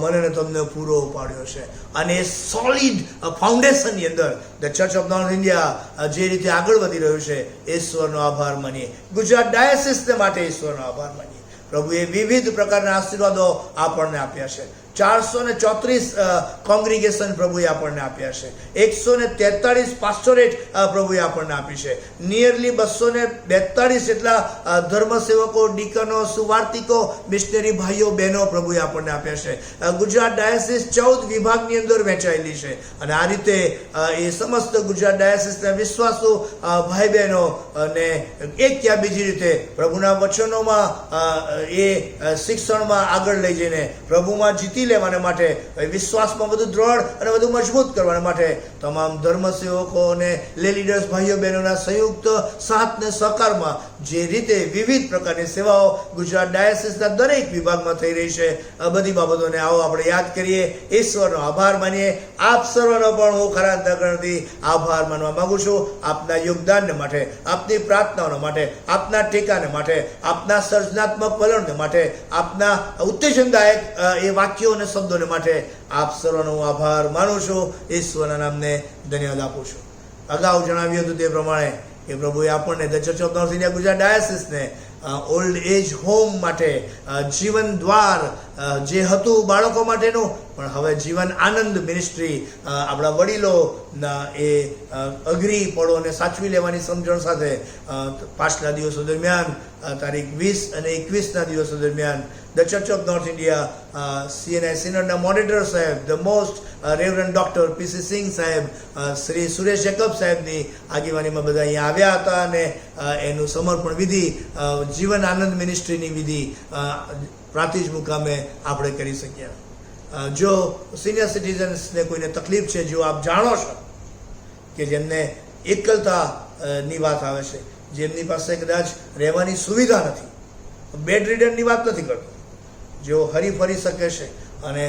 મને ને તમને પૂરો પાડ્યો છે. અને એ સોલિડ ફાઉન્ડેશનની અંદર the church of north India જે રીતે આગળ વધી રહ્યું છે, ઈશ્વરનો આભાર માનીએ. ગુજરાત ડાયાસિસને માટે ઈશ્વરનો આભાર માનીએ. પ્રભુએ વિવિધ પ્રકારના આશીર્વાદો આપણને આપ્યા છે. 434 કોંગ્રીગેશન પ્રભુએ આપણને આપ્યા છે. 143 પાસ્ટોરેટ પ્રભુએ આપણને આપી છે. નિયરલી 242 જેટલા ધર્મસેવકો, ડીકનો, સુવાર્તિકો, મિશનરી ભાઈઓ બહેનો પ્રભુએ આપણને આપ્યા છે. ગુજરાત ડાયાસિસ 14 વિભાગની અંદર વહેંચાયેલી છે. અને આ રીતે એ સમસ્ત ગુજરાત ડાયાસિસના વિશ્વાસુ ભાઈ બહેનો અને એક યા બીજી રીતે પ્રભુના વચનોમાં એ શિક્ષણમાં આગળ લઈ જઈને પ્રભુમાં જીતી લેવાને માટે, વિશ્વાસમાં વધુ દ્રઢ અને વધુ મજબૂત કરવાને માટે તમામ ધર્મસેવકો અને લે લીડર્સ ભાઈઓ બહેનોના સંયુક્ત સાથ ને સહકારમાં જે રીતે વિવિધ પ્રકારની સેવાઓ ગુજરાત ડાયાસિસના દરેક વિભાગમાં થઈ રહી છે, બધી બાબતોને આવો આપણે યાદ કરીએ, ઈશ્વરનો આભાર માનીએ. આપ સર્વનો પણ હું ખરા અંતઃકરણથી આભાર માનવા માંગુ છું. આપના યોગદાનને માટે, આપની પ્રાર્થનાઓને માટે, આપના ટેકાને માટે, આપના સર્જનાત્મક વલણને માટે, આપના ઉત્તેજનદાયક એ વાક્યો અને શબ્દોને માટે આપ સર્વનો હું આભાર માનું છું. ઈશ્વરના નામને ધન્યવાદ આપું છું. અગાઉ જણાવ્યું હતું તે પ્રમાણે કે પ્રભુએ આપણને the church of north India Gujarat ડાયાસિસને ઓલ્ડ એજ હોમ માટે જીવન દ્વાર જે હતું બાળકો માટેનું, પણ હવે જીવન આનંદ મિનિસ્ટ્રી આપણા વડીલોના એ અઘરી પળોને સાચવી લેવાની સમજણ સાથે પાછલા દિવસો દરમિયાન તારીખ 20 અને 21ના દિવસો દરમિયાન the church of north India CNI સિનડના moderator સાહેબ, the most રેવરન્ડ doctor PC Singh સાહેબ, શ્રી સુરેશ જેકબ સાહેબની આગેવાનીમાં બધા અહીંયા આવ્યા હતા અને એનું સમર્પણ વિધિ, જીવન આનંદ મિનિસ્ટ્રીની વિધિ પ્રાતિજ મુકામે આપણે કરી શક્યા. જો સિનિયર સિટીઝન્સને કોઈને તકલીફ છે, જો આપ જાણો છો કે જેમને એકલતાની વાત આવે છે, જેમની પાસે કદાચ રહેવાની સુવિધા નથી, બેડ રીડરની વાત નથી કરતો, જેઓ હરી ફરી શકે છે અને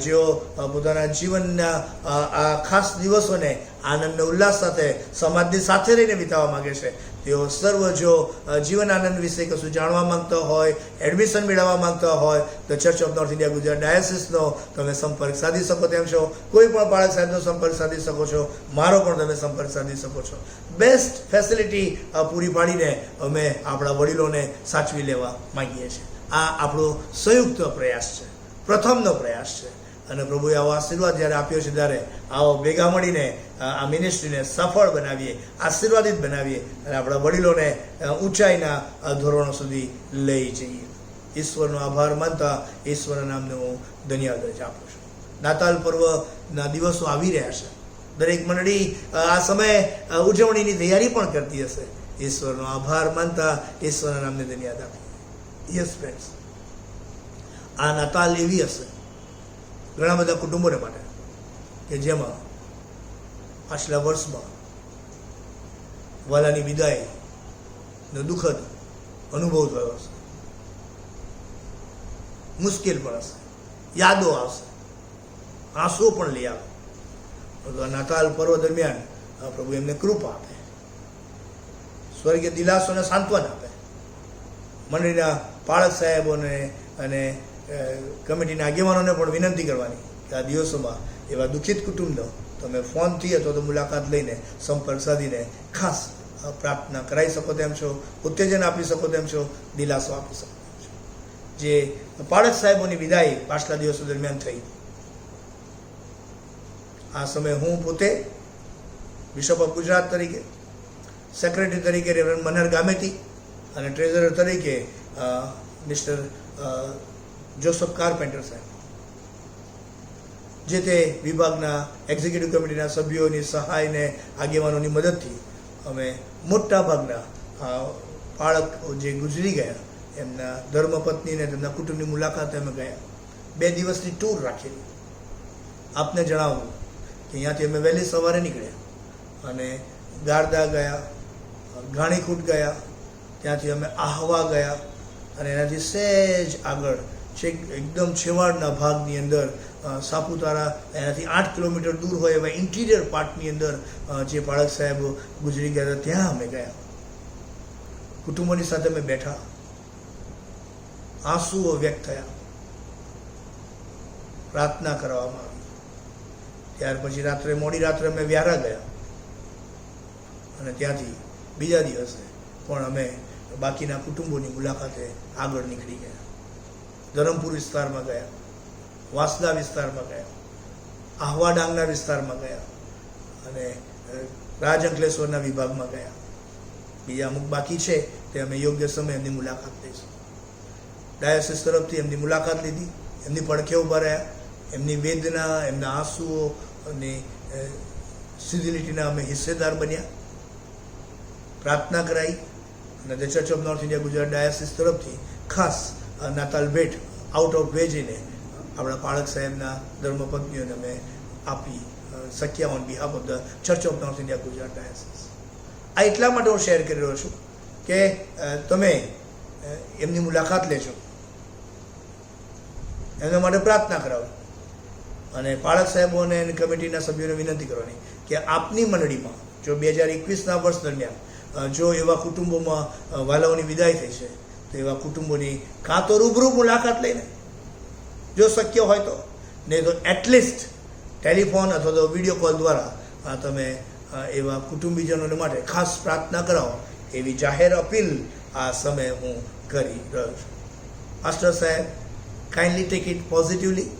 જેઓ પોતાના જીવનના આ ખાસ દિવસોને આનંદ અને ઉલ્લાસ સાથે સમાજની સાથે રહીને વિતાવવા માંગે છે, તેઓ સર્વ જો જીવન આનંદ વિશે કશું જાણવા માંગતા હોય, એડમિશન મેળવવા માંગતા હોય તો Church of north India Gujarat ડાયાસિસનો તમે સંપર્ક સાધી શકો તેમ છો. કોઈ પણ બાળક સાહેબનો સંપર્ક સાધી શકો છો, મારો પણ તમે સંપર્ક સાધી શકો છો. બેસ્ટ ફેસિલિટી પૂરી પાડીને અમે આપણા વડીલોને સાચવી લેવા માંગીએ છીએ. આ આપણો સંયુક્ત પ્રયાસ છે, પ્રથમનો પ્રયાસ છે. અને પ્રભુએ આવો આશીર્વાદ જ્યારે આપ્યો છે ત્યારે આવો ભેગા મળીને આ મિનિસ્ટ્રીને સફળ બનાવીએ, આશીર્વાદિત બનાવીએ અને આપણા વડીલોને ઊંચાઈના ધોરણો સુધી લઈ જઈએ. ઈશ્વરનો આભાર માનતા ઈશ્વરના નામને હું ધન્યવાદ આપું છું. નાતાલ પર્વના દિવસો આવી રહ્યા છે. દરેક મંડળી આ સમયે ઉજવણીની તૈયારી પણ કરતી હશે. ઈશ્વરનો આભાર માનતા ઈશ્વરના નામને ધન્યવાદ આપીએ. યસ ફ્રેન્ડ્સ, આ નાતાલ એવી હશે ઘણા બધા કુટુંબોને માટે કે જેમાં પાછલા વર્ષમાં વાલાની વિદાયનો દુઃખદ અનુભવ થયો હશે, મુશ્કેલ પણ હશે, યાદો આવશે, આંસુઓ પણ લઈ આવે. પરંતુ આ નાતાલ પર્વ દરમિયાન પ્રભુ એમને કૃપા આપે, સ્વર્ગીય દિલાસો અને સાંત્વન આપે. મંડળીના પાળક સાહેબોને અને કમિટીના આગેવાનોને પણ વિનંતી કરવાની કે આ દિવસોમાં એવા દુઃખિત કુટુંબનો તમે ફોનથી અથવા તો મુલાકાત લઈને સંપર્ક સાધીને ખાસ પ્રાર્થના કરાવી શકો તેમ છો, ઉત્તેજન આપી શકો તેમ છો, દિલાસો આપી શકો તેમ છો. જે પાળક સાહેબોની વિદાય પાછલા દિવસો દરમિયાન થઈ, આ સમયે હું પોતે બિશપ ઓફ ગુજરાત તરીકે, સેક્રેટરી તરીકે રેવરન્ડ મનહર ગામેતી અને ટ્રેઝરર તરીકે મિસ્ટર જોસફ કાર્પેન્ટર સાહેબ, જે તે વિભાગના એક્ઝિક્યુટિવ કમિટીના સભ્યોની સહાયને આગેવાનોની મદદથી અમે મોટા ભાગના બાળક જે ગુજરી ગયા એમના ધર્મપત્નીને તેમના કુટુંબની મુલાકાતે અમે ગયા. 2 દિવસની ટૂર રાખેલી. આપને જણાવું કે અહીંયાથી અમે વહેલી સવારે નીકળ્યા અને ગારદા ગયા, ઘાણીખૂટ ગયા, ત્યાંથી અમે આહવા ગયા અને એનાથી સહેજ આગળ છેક એકદમ છેવાડના ભાગની અંદર સાપુતારા, એનાથી 8 કિલોમીટર દૂર હોય એવા ઇન્ટિરિયર પાર્ટની અંદર જે બાળક સાહેબો ગુજરી ગયા હતા ત્યાં અમે ગયા. કુટુંબોની સાથે અમે બેઠા, આંસુઓ વ્યક્ત થયા, પ્રાર્થના કરવામાં આવી. ત્યાર પછી રાત્રે, મોડી રાત્રે અમે વ્યારા ગયા અને ત્યાંથી બીજા દિવસે પણ અમે બાકીના કુટુંબોની મુલાકાતે આગળ નીકળી ગયા. ધરમપુર વિસ્તારમાં ગયા, વાંસદા વિસ્તારમાં ગયા, આહવા ડાંગના વિસ્તારમાં ગયા અને રાજ અંકલેશ્વરના વિભાગમાં ગયા. બીજા અમુક બાકી છે તે અમે યોગ્ય સમયે એમની મુલાકાત લઈશું. ડાયોસિસ તરફથી એમની મુલાકાત લીધી, એમની પડખે ઊભા રહ્યા, એમની વેદના, એમના આંસુઓ અને સીધી લીટીના અમે હિસ્સેદાર બન્યા, પ્રાર્થના કરાઈ અને the church of north India Gujarat diocese તરફથી ખાસ નાતાલ ભેટ આઉટ ઓફ વે જઈને આપણા પાળક સાહેબના ધર્મપત્નીઓને અમે આપી શક્યા on behalf of the church of north India Gujarat diocese. આ એટલા માટે હું શેર કરી રહ્યો છું કે તમે એમની મુલાકાત લેજો, એમના માટે પ્રાર્થના કરાવો અને પાળક સાહેબોને અને કમિટીના સભ્યોને વિનંતી કરવાની કે આપની મંડળીમાં જો 2021ના વર્ષ દરમિયાન જો એવા કુટુંબોમાં વાલાઓની વિદાય થઈ છે તો એવા કુટુંબોની કાં તો રૂબરૂ મુલાકાત લઈને જો શક્ય હોય તો, નહીં તો એટલીસ્ટ ટેલિફોન અથવા તો વિડીયો કોલ દ્વારા તમે એવા કુટુંબીજનોને માટે ખાસ પ્રાર્થના કરાવો એવી જાહેર અપીલ આ સમયે હું કરી રહ્યો છું. માસ્ટર સાહેબ, kindly take it positively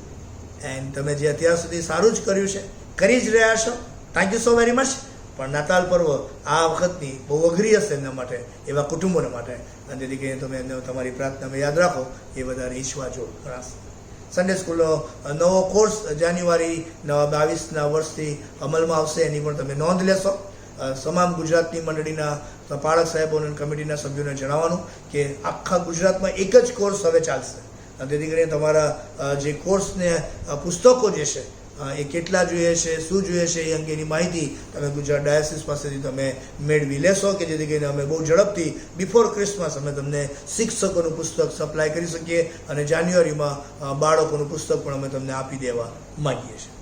and તમે જે અત્યાર સુધી સારું જ કર્યું છે, કરી જ રહ્યા છો, thank you so very much. પણ નાતાલ પર્વ આ વખતની બહુ અઘરી હશે એમના માટે, એવા કુટુંબોના માટે, અને તેથી કરીને તમે એમને તમારી પ્રાર્થનામાં યાદ રાખો એ વધારે ઈચ્છવાજો ગણાશે. સન્ડે સ્કૂલનો નવો કોર્સ જાન્યુઆરી 22ના વર્ષથી અમલમાં આવશે, એની પણ તમે નોંધ લેશો. તમામ ગુજરાતની મંડળીના પાળક સાહેબો અને કમિટીના સભ્યોને જણાવવાનું કે આખા ગુજરાતમાં એક જ કોર્સ હવે ચાલશે. તેથી કરીને તમારા જે કોર્સને પુસ્તકો જે છે એ કેટલા જોઈએ છે, શું જોઈએ છે એ અંગેની માહિતી તમે ગુજરાત ડાયોસિસ પાસેથી તમે મેળવી લેશો કે જેથી કરીને અમે બહુ ઝડપથી બિફોર ક્રિસમસ અમે તમને શિક્ષકોનું પુસ્તક સપ્લાય કરી શકીએ અને જાન્યુઆરીમાં બાળકોનું પુસ્તક પણ અમે તમને આપી દેવા માગીએ છીએ.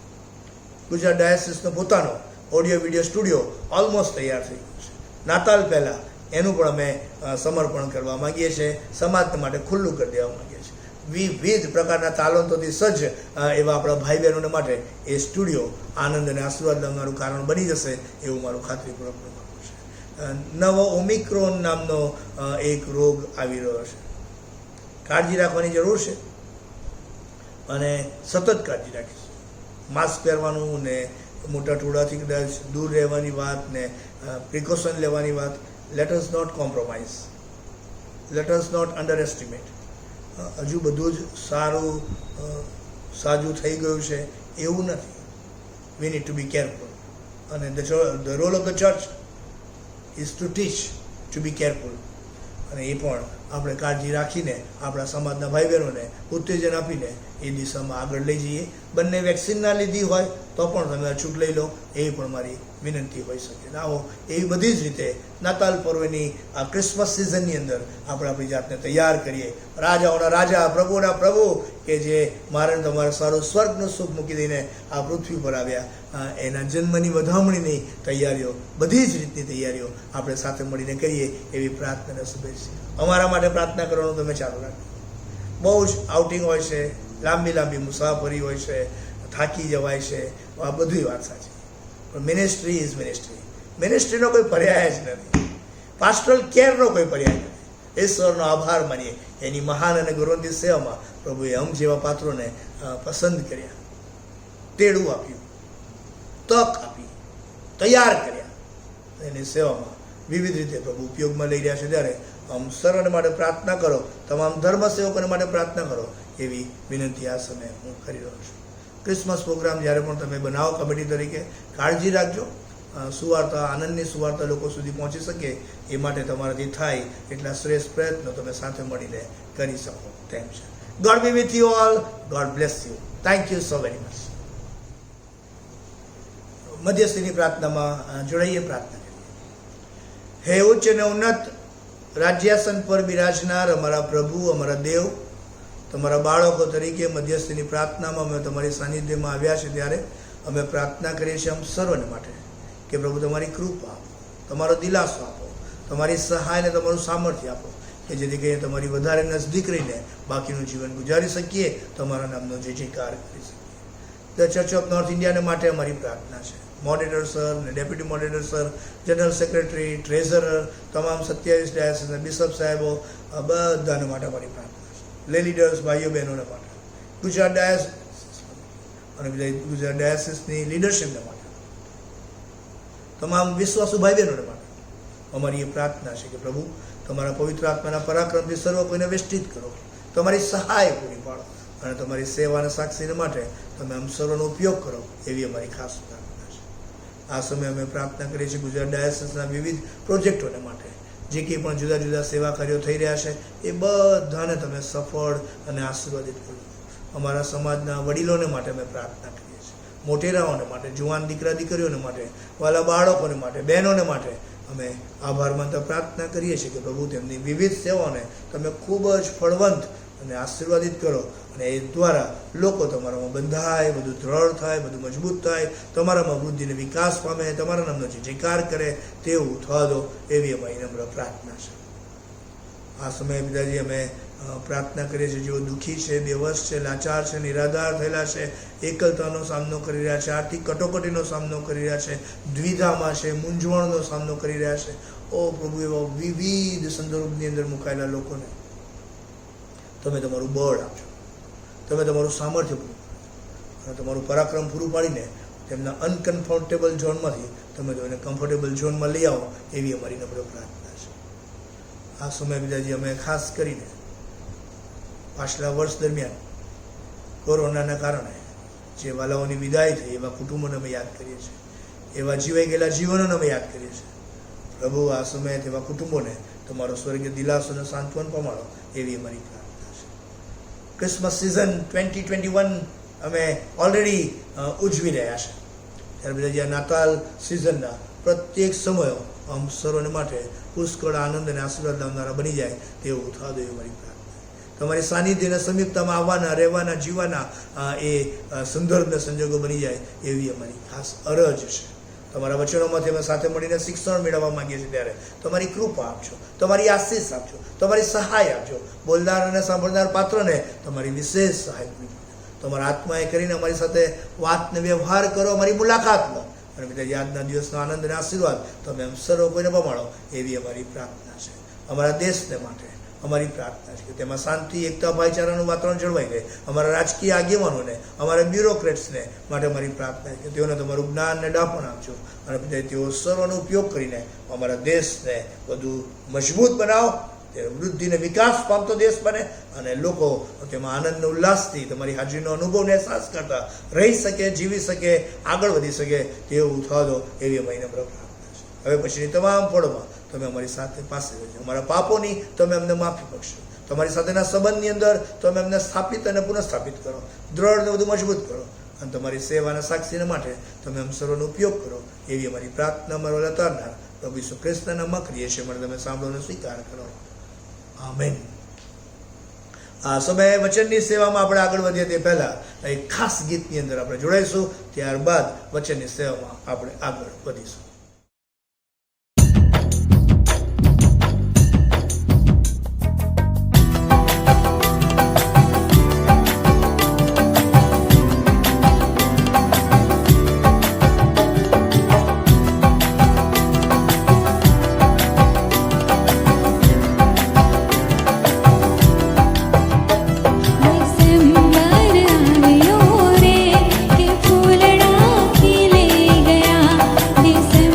ગુજરાત ડાયોસિસનો પોતાનો ઓડિયો વિડીયો સ્ટુડિયો ઓલમોસ્ટ તૈયાર થઈ ગયું છે. નાતાલ પહેલાં એનું પણ અમે સમર્પણ કરવા માગીએ છીએ, સમાજ માટે ખુલ્લું કરી દેવા માગીએ છીએ. વિવિધ પ્રકારના તાલંતોથી સજ્જ એવા આપણા ભાઈ બહેનોને માટે એ સ્ટુડિયો આનંદ અને આશીર્વાદ લાવવાનું કારણ બની જશે એવું મારું ખાતરીપૂર્વક માનવું છે. નવો ઓમિક્રોન નામનો એક રોગ આવી રહ્યો છે, કાળજી રાખવાની જરૂર છે અને સતત કાળજી રાખીશું. માસ્ક પહેરવાનું ને મોટા ટોળાથી કદાચ દૂર રહેવાની વાત ને પ્રિકોશન લેવાની વાત. Let us not compromise, let us not underestimate. હજુ બધું જ સારું સાજું થઈ ગયું છે એવું નથી. We need to be careful અને the role of the church is to teach to be careful અને એ પણ આપણે કાળજી રાખીને આપણા સમાજના ભાઈ બહેનોને ઉત્તેજન આપીને એ દિશામાં આગળ લઈ જઈએ. બંને વેક્સિન ના લીધી હોય તો પણ તમે અછૂટ લઈ લો, એ પણ મારી વિનંતી હોઈ શકે. આવો એવી બધી જ રીતે નાતાલ પર્વની આ ક્રિસમસ સિઝનની અંદર આપણે આપણી જાતને તૈયાર કરીએ. રાજાઓના રાજા, પ્રભુના પ્રભુ કે જે મારે તમારે સારું સ્વર્ગનું સુખ મૂકી દઈને આ પૃથ્વી પર આવ્યા, એના જન્મની વધામણીની તૈયારીઓ, બધી જ રીતની તૈયારીઓ આપણે સાથે મળીને કરીએ એવી પ્રાર્થના શુભેચ્છા. અમારા માટે પ્રાર્થના કરવાનું તમે ચાલુ રાખો. બહુ જ આઉટિંગ હોય છે, લાંબી મુસાફરી હોય છે, થાકી જવાય છે, આ બધી વાત સાચી, પણ મિનિસ્ટ્રી ઇઝ મિનિસ્ટ્રી. મિનિસ્ટ્રીનો કોઈ પર્યાય જ નથી, પાસ્ટરલ કેરનો કોઈ પર્યાય નથી. ઈશ્વરનો આભાર માનીએ એની મહાન અને ગૌરવની સેવામાં પ્રભુએ જેવા પાત્રોને પસંદ કર્યા, તેડું આપ્યું, તક આપી, તૈયાર કર્યા. એની સેવામાં વિવિધ રીતે પ્રભુ ઉપયોગમાં લઈ રહ્યા છે. ત્યારે સર્વને માટે પ્રાર્થના કરો, તમામ ધર્મ સેવકોને માટે પ્રાર્થના કરો એવી વિનંતી આ સમયે હું કરી રહ્યો છું. ક્રિસમસ પ્રોગ્રામ જ્યારે પણ તમે બનાવો કમિટી તરીકે, કાળજી રાખજો, સુવાર્તા, આનંદની સુવાર્તા લોકો સુધી પહોંચી શકે એ માટે તમારાથી થાય એટલા શ્રેષ્ઠ પ્રયત્નો તમે સાથે મળીને કરી શકો તેમ છે. God be with you all. God bless you. Thank you so very much. મધ્યસ્થીની પ્રાર્થનામાં જોડાઈએ, પ્રાર્થના કરીએ. હે ઉચ્ચ અને ઉન્નત રાજ્યાસન પર બિરાજનાર અમારા પ્રભુ, અમારા દેવ, તમારા બાળકો તરીકે મધ્યસ્થીની પ્રાર્થનામાં અમે તમારી સાનિધ્યમાં આવ્યા છે ત્યારે અમે પ્રાર્થના કરીએ છીએ સર્વને માટે કે પ્રભુ તમારી કૃપા આપો, તમારો દિલાસો આપો, તમારી સહાય અને તમારું સામર્થ્ય આપો કે જેથી કરીને તમારી વધારે નજદીક રહીને બાકીનું જીવન ગુજારી શકીએ, તમારા નામનો જયજયકાર કરી શકીએ. ધ ચર્ચ ઓફ નોર્થ ઇન્ડિયાને માટે અમારી પ્રાર્થના છે. મોડરેટર સર ને deputy moderator sir, general secretary, treasurer, તમામ 27 ડાયસિસના બિશપ સાહેબો, બધાને માટે અમારી પ્રાર્થના છે. લે લીડર્સ, ભાઈઓ બહેનોને માટે, ગુજરાત ડાયસિસ અને બીજા ગુજરાત ડાયસિસની લીડરશીપને માટે, તમામ વિશ્વાસુ ભાઈ બહેનોને માટે અમારી એ પ્રાર્થના છે કે પ્રભુ તમારા પવિત્ર આત્માના પરાક્રમથી સર્વ કોઈને વેષ્ટિત કરો, તમારી સહાય પૂરી પાડો અને તમારી સેવાના સાક્ષીને માટે તમે સર્વનો ઉપયોગ કરો એવી અમારી ખાસ પ્રાર્થના છે. આ સમયે અમે પ્રાર્થના કરીએ છીએ ગુજરાત ડાયસિસના વિવિધ પ્રોજેક્ટોને માટે, જે કંઈ પણ જુદા જુદા સેવા કાર્યો થઈ રહ્યા છે એ બધાને તમે સફળ અને આશીર્વાદિત કરો. અમારા સમાજના વડીલોને માટે અમે પ્રાર્થના કરીએ છીએ, મોટેરાઓને માટે, જુવાન દીકરા દીકરીઓને માટે, વાલા બાળકોને માટે, બહેનોને માટે અમે આભાર માનતા પ્રાર્થના કરીએ છીએ કે પ્રભુ તેમની વિવિધ સેવાઓને તમે ખૂબ જ ફળવંત અને આશીર્વાદિત કરો અને એ દ્વારા લોકો તમારામાં બંધાય, બધું દ્રઢ થાય, બધું મજબૂત થાય, તમારામાં વૃદ્ધિને વિકાસ પામે, તમારા નામનો જયજયકાર કરે તેવું થવા દો એવી અમારી નમ્ર પ્રાર્થના છે. આ સમયે પિતાજી અમે પ્રાર્થના કરીએ છીએ જેઓ દુઃખી છે, બેવશ છે, લાચાર છે, નિરાધાર થયેલા છે, એકલતાનો સામનો કરી રહ્યા છે, આર્થિક કટોકટીનો સામનો કરી રહ્યા છે, દ્વિધામાં છે, મૂંઝવણનો સામનો કરી રહ્યા છે. ઓ પ્રભુ, એવા વિવિધ સંદર્ભની અંદર મુકાયેલા લોકોને તમે તમારું બળ આપજો, તમે તમારું સામર્થ્ય પૂરું અને તમારું પરાક્રમ પૂરું પાડીને તેમના અનકમ્ફર્ટેબલ ઝોનમાંથી તમે તેને કમ્ફર્ટેબલ ઝોનમાં લઈ આવો એવી અમારી નમ્ર પ્રાર્થના છે. આ સમય પિતાજી અમે ખાસ કરીને પાછલા વર્ષ દરમિયાન કોરોનાના કારણે જે વાલાઓની વિદાય થઈ એવા કુટુંબોને અમે યાદ કરીએ છીએ, એવા જીવાઈ ગયેલા જીવનોને અમે યાદ કરીએ છીએ. પ્રભુ, આ સમયે તેવા કુટુંબોને તમારો સ્વર્ગીય દિલાસો અને સાંત્વન પમાડો એવી અમારી પ્રાર્થના છે. ક્રિસમસ સિઝન 2021 અમે ઓલરેડી ઉજવી રહ્યા છે, ત્યારે પિતાજી આ નાતાલ સિઝનના પ્રત્યેક સમયો સર્વને માટે પુષ્કળ આનંદ અને આશીર્વાદ લાવનારા બની જાય તેવું થવા દો એવી મારી પ્રાર્થના. તમારી સાનિધ્યના સમીપતામાં આવવાના, રહેવાના, જીવવાના એ સંદર્ભના સંજોગો બની જાય એવી અમારી ખાસ અરજ છે. તમારા વચનોમાંથી અમે સાથે મળીને શિક્ષણ મેળવવા માંગીએ છીએ ત્યારે તમારી કૃપા આપજો, તમારી આશીષ આપજો, તમારી સહાય આપજો. બોલનાર અને સાંભળનાર પાત્રને તમારી વિશેષ સહાય પૂરી પાડો. તમારા આત્માએ કરીને અમારી સાથે વાતને વ્યવહાર કરો, અમારી મુલાકાત લો અને પિતાજી આજના દિવસનો આનંદ અને આશીર્વાદ તમે સર્વ કોઈને પમાડો એવી અમારી પ્રાર્થના છે. અમારા દેશને માટે અમારી પ્રાર્થના છે કે તેમાં શાંતિ, એકતા, ભાઈચારાનું વાતાવરણ જળવાઈ રહે. અમારા રાજકીય આગેવાનોને, અમારા બ્યુરોક્રેટ્સને માટે અમારી પ્રાર્થના છે કે તેઓને તમારું જ્ઞાન અને ડાપણ આપજો અને પિતાજી તેઓ સર્વનો ઉપયોગ કરીને અમારા દેશને વધુ મજબૂત બનાવો, તે વૃદ્ધિને વિકાસ પામતો દેશ બને અને લોકો તેમાં આનંદ અને ઉલ્લાસથી તમારી હાજરીનો અનુભવને અહેસાસ કરતા રહી શકે, જીવી શકે, આગળ વધી શકે તેવું થવા દો એવી અમારી નમ્ર પ્રાર્થના છે. હવે પછીની તમામ પળોમાં તમે અમારી સાથે પાસે રહેજો. અમારા પાપોની તમે અમને માફી બક્ષો. તમારી સાથેના સંબંધની અંદર તમે અમને સ્થાપિત અને પુનઃસ્થાપિત કરો, દ્રઢ ને વધુ મજબૂત કરો, અને તમારી સેવાના સાક્ષીને માટે તમે અમ સર્વનો ઉપયોગ કરો. એવી અમારી પ્રાર્થના અમારો લતારનાર પ્રભુ ઈસુ ખ્રિસ્તના નામમાં કરીએ છીએ. મને તમે સાંભળો અને સ્વીકાર કરો. આમેન. આ સમયે વચનની સેવામાં આપણે આગળ વધીએ તે પહેલા એક ખાસ ગીતની અંદર આપણે જોડાઈશું. ત્યારબાદ વચનની સેવામાં આપણે આગળ વધીશું. दिसंबर आयो रे के फूलड़ा खिले गया, दिसंबर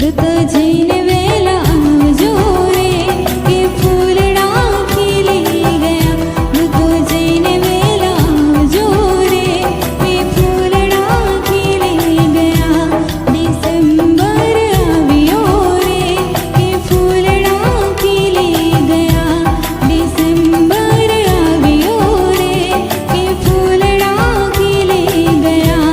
ऋत जैन वेला आवजो रे के फूलड़ा खिली गया ऋत जैन वेला आवजो रे के फूलड़ा खिली गया डिसेम्बर આવ્યો રે કે ફૂલડા ખીલી ગયા डिसेम्बर આવ્યો રે કે ફૂલડા ખીલી ગયા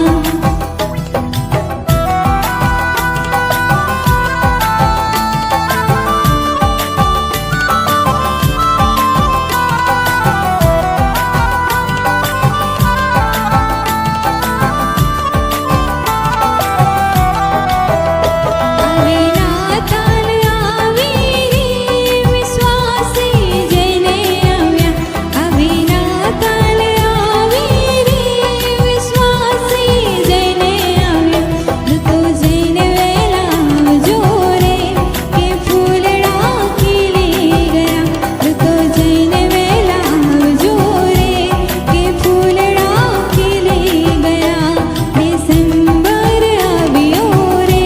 હવે નાતાલ આવી રે વિશ્વાસી જઈને આવ્યા હવે નાતાલ આવી રે વિશ્વાસી જઈને આવ્યા ઋતુ જઈને વેલા આવજો રે કે ફૂલડા ખીલી ગયા ઋતુ જઈને વેલા આવજો રે કે ફૂલડા ખીલી ગયા ડિસેમ્બર આવ્યો રે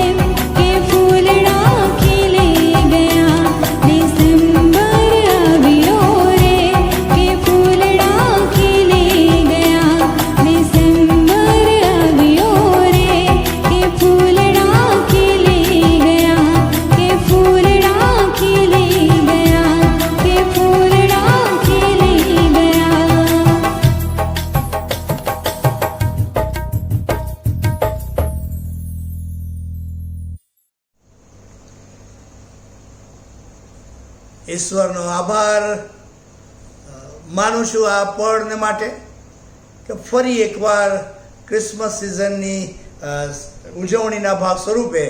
કે ફૂલડા ખીલી ગયા ડિસેમ્બર આવ્યો રે કે ફૂલડા ખીલી ગયા ડિસેમ્બર આવ્યો રે કે ફૂલડા ખીલી ગયા કે ફૂલડા ખીલી ગયા કે ફૂલડા ખીલી ગયા ઈશ્વરનો આભાર માનું છું આ પળને માટે કે ફરી એકવાર ક્રિસમસ સિઝનની ઉજવણીના ભાગ સ્વરૂપે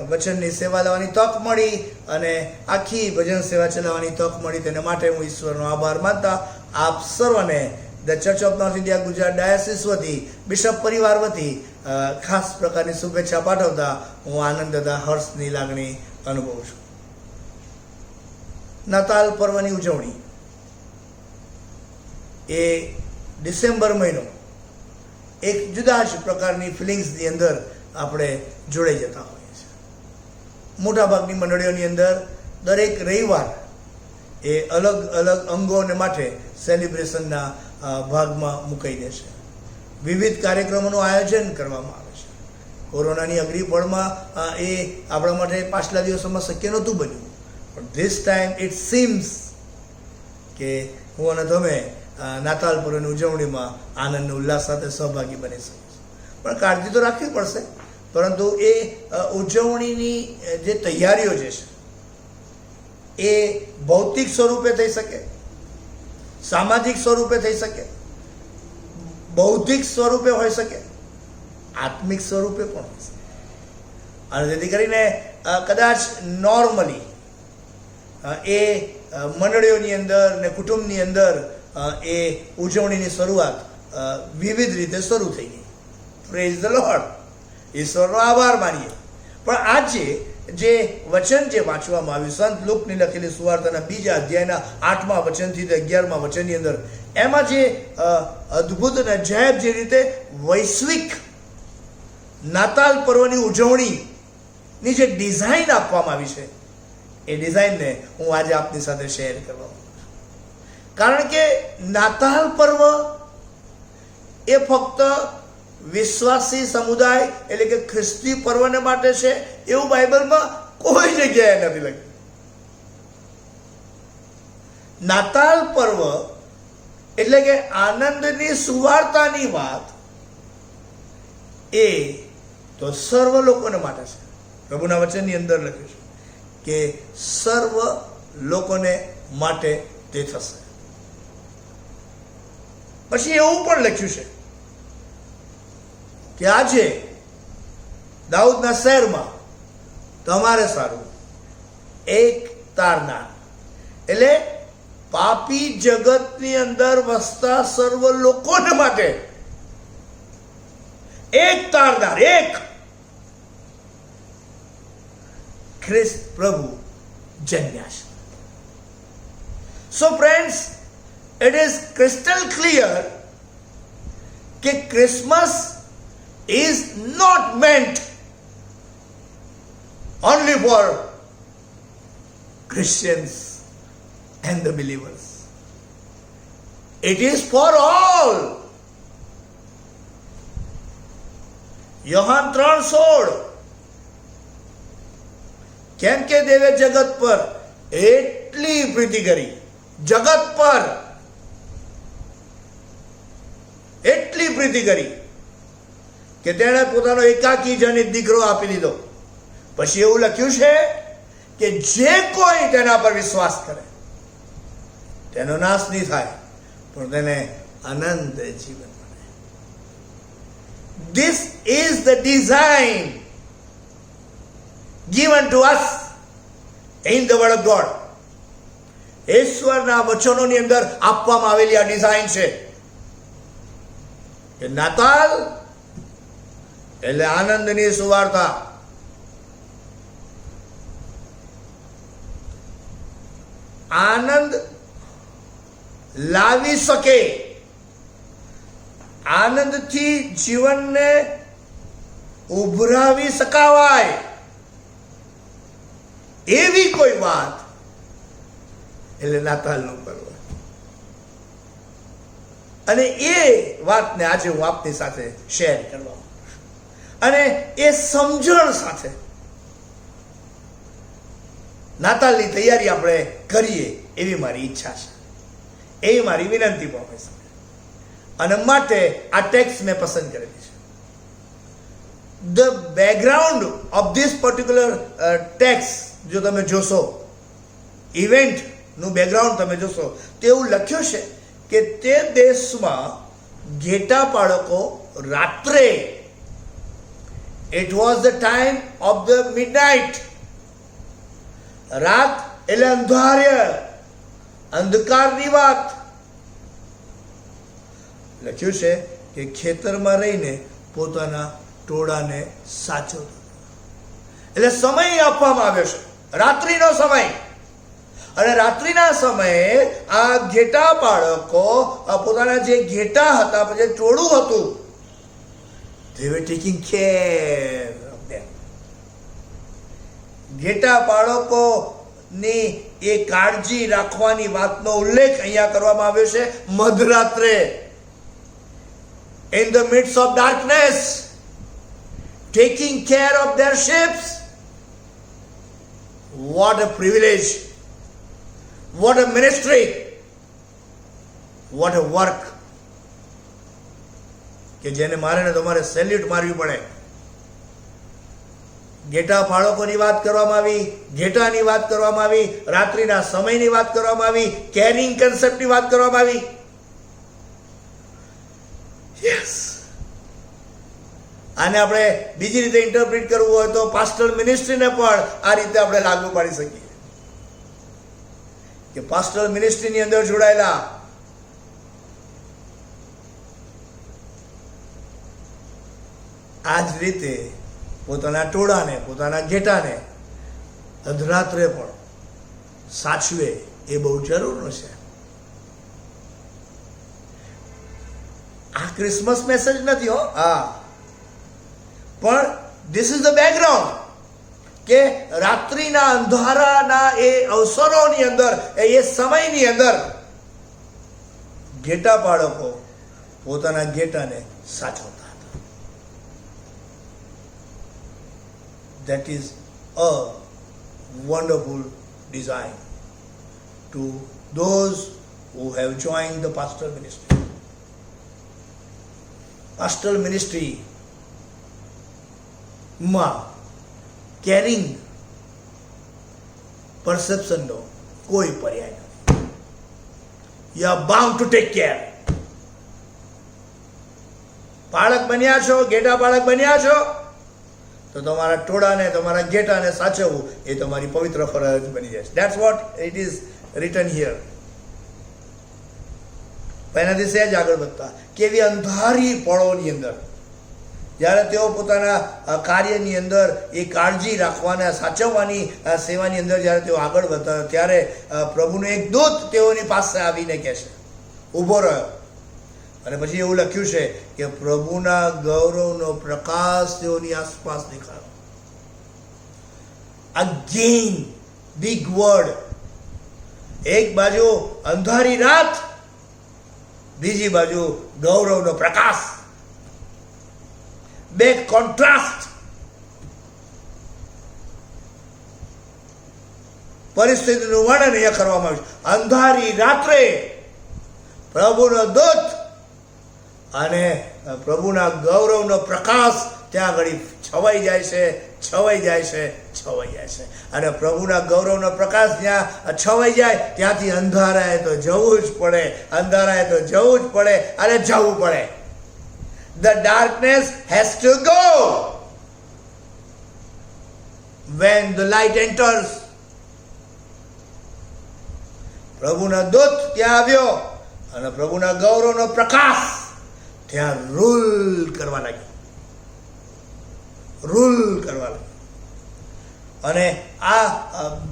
વચનની સેવા લેવાની તક મળી અને આખી ભજન સેવા ચલાવવાની તક મળી તેને માટે હું ઈશ્વરનો આભાર માનતા આપ સર્વને the church of north India Gujarat diocese વતી બિશપ પરિવાર વતી ખાસ પ્રકારની શુભેચ્છા પાઠવતા હું આનંદ તથા હર્ષની લાગણી અનુભવું છું. નાતાલ પર્વની ઉજવણી એ ડિસેમ્બર મહિનો એક જુદા જ પ્રકારની ફિલિંગ્સની અંદર આપણે જોડાઈ જતા હોઈએ છીએ. મોટાભાગની મંડળીઓની અંદર દરેક રવિવાર એ અલગ અલગ અંગોને માટે સેલિબ્રેશનના ભાગમાં મુકાઈ દે છે. વિવિધ કાર્યક્રમોનું આયોજન કરવામાં આવે છે. કોરોનાની અઘરી પળમાં એ આપણા માટે પાછલા દિવસોમાં શક્ય નહોતું બન્યું, પણ ધીસ ટાઈમ ઇટ સીમ્સ કે હું અને તમે નાતાલ પર્વની ઉજવણીમાં આનંદ ઉલ્લાસ સાથે સહભાગી બની શકીશું. પણ કાળજી તો રાખવી પડશે, પરંતુ એ ઉજવણીની જે તૈયારીઓ જે છે એ ભૌતિક સ્વરૂપે થઈ શકે, સામાજિક સ્વરૂપે થઈ શકે, બૌદ્ધિક સ્વરૂપે હોઈ શકે, આત્મિક સ્વરૂપે પણ હોઈ શકે. અને જેથી કરીને કદાચ નોર્મલી એ મંડળીઓની અંદર ને કુટુંબની અંદર એ ઉજવણીની શરૂઆત વિવિધ રીતે શરૂ થઈ ગઈ. પ્રેઝ ધ લોર્ડ, ઈશ્વરનો આભાર માનીએ. પણ આજે જે વચન જે વાંચવામાં આવ્યું સંત લુકની લખેલી સુવાર્તાના 2 અધ્યાયના 8મા વચનથી 11મા વચનની અંદર, એમાં જે અદ્ભુત અને અજાયબ જે રીતે વૈશ્વિક નાતાલ પર્વની ઉજવણીની જે ડિઝાઇન આપવામાં આવી છે, એ ડિઝાઇનને હું આજે આપની સાથે શેર કરવા માંગુ છું. કારણ કે નાતાલ પર્વ એ ફક્ત વિશ્વાસી સમુદાય એટલે કે ખ્રિસ્તી પર્વને માટે છે એવું બાઇબલમાં કોઈ જગ્યાએ નથી લખ્યું. નાતાલ પર્વ એટલે કે આનંદની સુવાર્તાની વાત એ તો સર્વ લોકોને માટે છે. પ્રભુના વચનની અંદર લખ્યું છે કે સર્વ લોકોને માટે તે થશે. પછી એવું પણ લખ્યું છે કે આજે દાઉદના શહેરમાં તમારે સારું એક તારનાર, એટલે પાપી જગતની અંદર વસતા સર્વ લોકોને માટે એક તારનાર, એક ખ્રિસ્ત પ્રભુ જન્મ્યા છે. So friends, it is crystal clear that Christmas is not meant only for Christians and the believers. It is for all. Yohan 3:16 કેમ કે દેવે જગત પર એટલી પ્રીતિ કરી, જગત પર એટલી પ્રીતિ કરી કે તેણે પોતાનો એકાકી જનિત દીકરો આપી દીધો. પછી એવું લખ્યું છે કે જે કોઈ તેના પર વિશ્વાસ કરે તેનો નાશ નહીં થાય, પણ તેને અનંત જીવન મળે. This is the design given to us in the word of God. ઈશ્વરના વચનોની અંદર આપવામાં આવેલી આ ડિઝાઇન છે કે નાતાલ એટલે આનંદની સુવાર્તા. આનંદ લાવી શકે, આનંદથી જીવનને ઉભરાવી શકાવાય એવી કોઈ વાત એટલે નાતાલનું પર્વ. અને એ વાતને આજે હું આપની સાથે શેર કરવા અને એ સમજણ સાથે નાતાલની તૈયારી આપણે કરીએ એવી મારી ઈચ્છા છે, એવી મારી વિનંતી પણ હોય શકે. અને માટે આ ટેક્સ્ટ મેં પસંદ કરેલી છે. The background of this particular text જો તમે જોશો, ઇવેન્ટનું બેકગ્રાઉન્ડ તમે જોશો તો એવું લખ્યું છે કે તે દેશમાં ઘેટા બાળકો રાત્રે, it was the time of the midnight, રાત એટલે અંધાર્ય, અંધકારની વાત. લખ્યું છે કે ખેતરમાં રહીને પોતાના ટોળાને સાચવતો. એટલે સમય આપવામાં આવ્યો છે, રાત્રિનો સમય. અને રાત્રિના સમયે આ ઘેટા બાળકો પોતાના જે ઘેટા હતા, જે ટોળું હતું, they were taking care of them. ઘેટા બાળકોની એ કાળજી રાખવાની વાતનો ઉલ્લેખ અહીંયા કરવામાં આવ્યો છે. મધરાત્રે, in the midst of darkness, taking care of their sheep. What a privilege, what a ministry, what a work કે જેને મારે ને તમારે સેલ્યુટ મારવી પડે. ઘેટા બાળકોની વાત કરવામાં આવી, ઘેટાની વાત કરવામાં આવી, રાત્રિના સમયની વાત કરવામાં આવી, કેરિંગ કન્સેપ્ટની વાત કરવામાં આવી. યસ, આને આપણે બીજી રીતે ઇન્ટરપ્રિટ કરવું હોય તો પાસ્ટલ મિનિસ્ટ્રીને પણ આ રીતે આપણે લાગુ પાડી શકીએ કે પાસ્ટલ મિનિસ્ટ્રીની અંદર જોડાયેલા આ જ રીતે પોતાના ટોળાને, પોતાના ઘેટાને અધરાત્રે પણ સાચવે એ બહુ જરૂરનું છે. આ ક્રિસમસ મેસેજ નથી હો, હા, પણ ધીસ ઇઝ ધ બેકગ્રાઉન્ડ કે રાત્રિના અંધારાના એ અવસરોની અંદર, એ સમયની અંદર ઘેટા બાળકો પોતાના ઘેટાને સાચવતા હતા. That is a wonderful design to those who have joined the pastoral ministry. Pastoral ministry માં કેરિંગ પરસેપ્શનનો કોઈ પર્યાય નથી. You are bound to take care. બાળક બન્યા છો, ઘેટા બાળક બન્યા છો, તો તમારા ટોળાને, તમારા ઘેટાને સાચવવું એ તમારી પવિત્ર ફરજ બની જાય. That's what it is written here. એનાથી સહેજ આગળ વધતા કેવી અંધારી પળોની અંદર જ્યારે તેઓ પોતાના કાર્યની અંદર એ કાળજી રાખવાના, સાચવવાની સેવાની અંદર જ્યારે તેઓ આગળ વધતા ત્યારે પ્રભુનો એક દૂત તેઓની પાસે આવીને કહે છે, ઊભો રહ્યો. અને પછી એવું લખ્યું છે કે પ્રભુના ગૌરવનો પ્રકાશ તેઓની આસપાસ દેખાયો. Again big word. એક બાજુ અંધારી રાત, બીજી બાજુ ગૌરવનો પ્રકાશ. બે કોન્ટ્રાસ્ટ. પરિસ્થિતિનું વર્ણન અહીંયા કરવામાં આવ્યું છે. અંધારી રાત્રે પ્રભુનો દૂત અને પ્રભુના ગૌરવનો પ્રકાશ ત્યાં આગળ છવાઈ જાય છે, છવાઈ જાય છે, છવાઈ જાય છે. અને પ્રભુના ગૌરવનો પ્રકાશ જ્યાં છવાઈ જાય ત્યાંથી અંધારાએ તો જવું જ પડે, અંધારાએ તો જવું જ પડે અને જવું પડે. The darkness has to go when the light enters. પ્રભુના દૂત ત્યાં આવ્યો અને પ્રભુના ગૌરવનો પ્રકાશ ત્યાં રૂલ કરવા લાગ્યો, રૂલ કરવા લાગ્યો. અને આ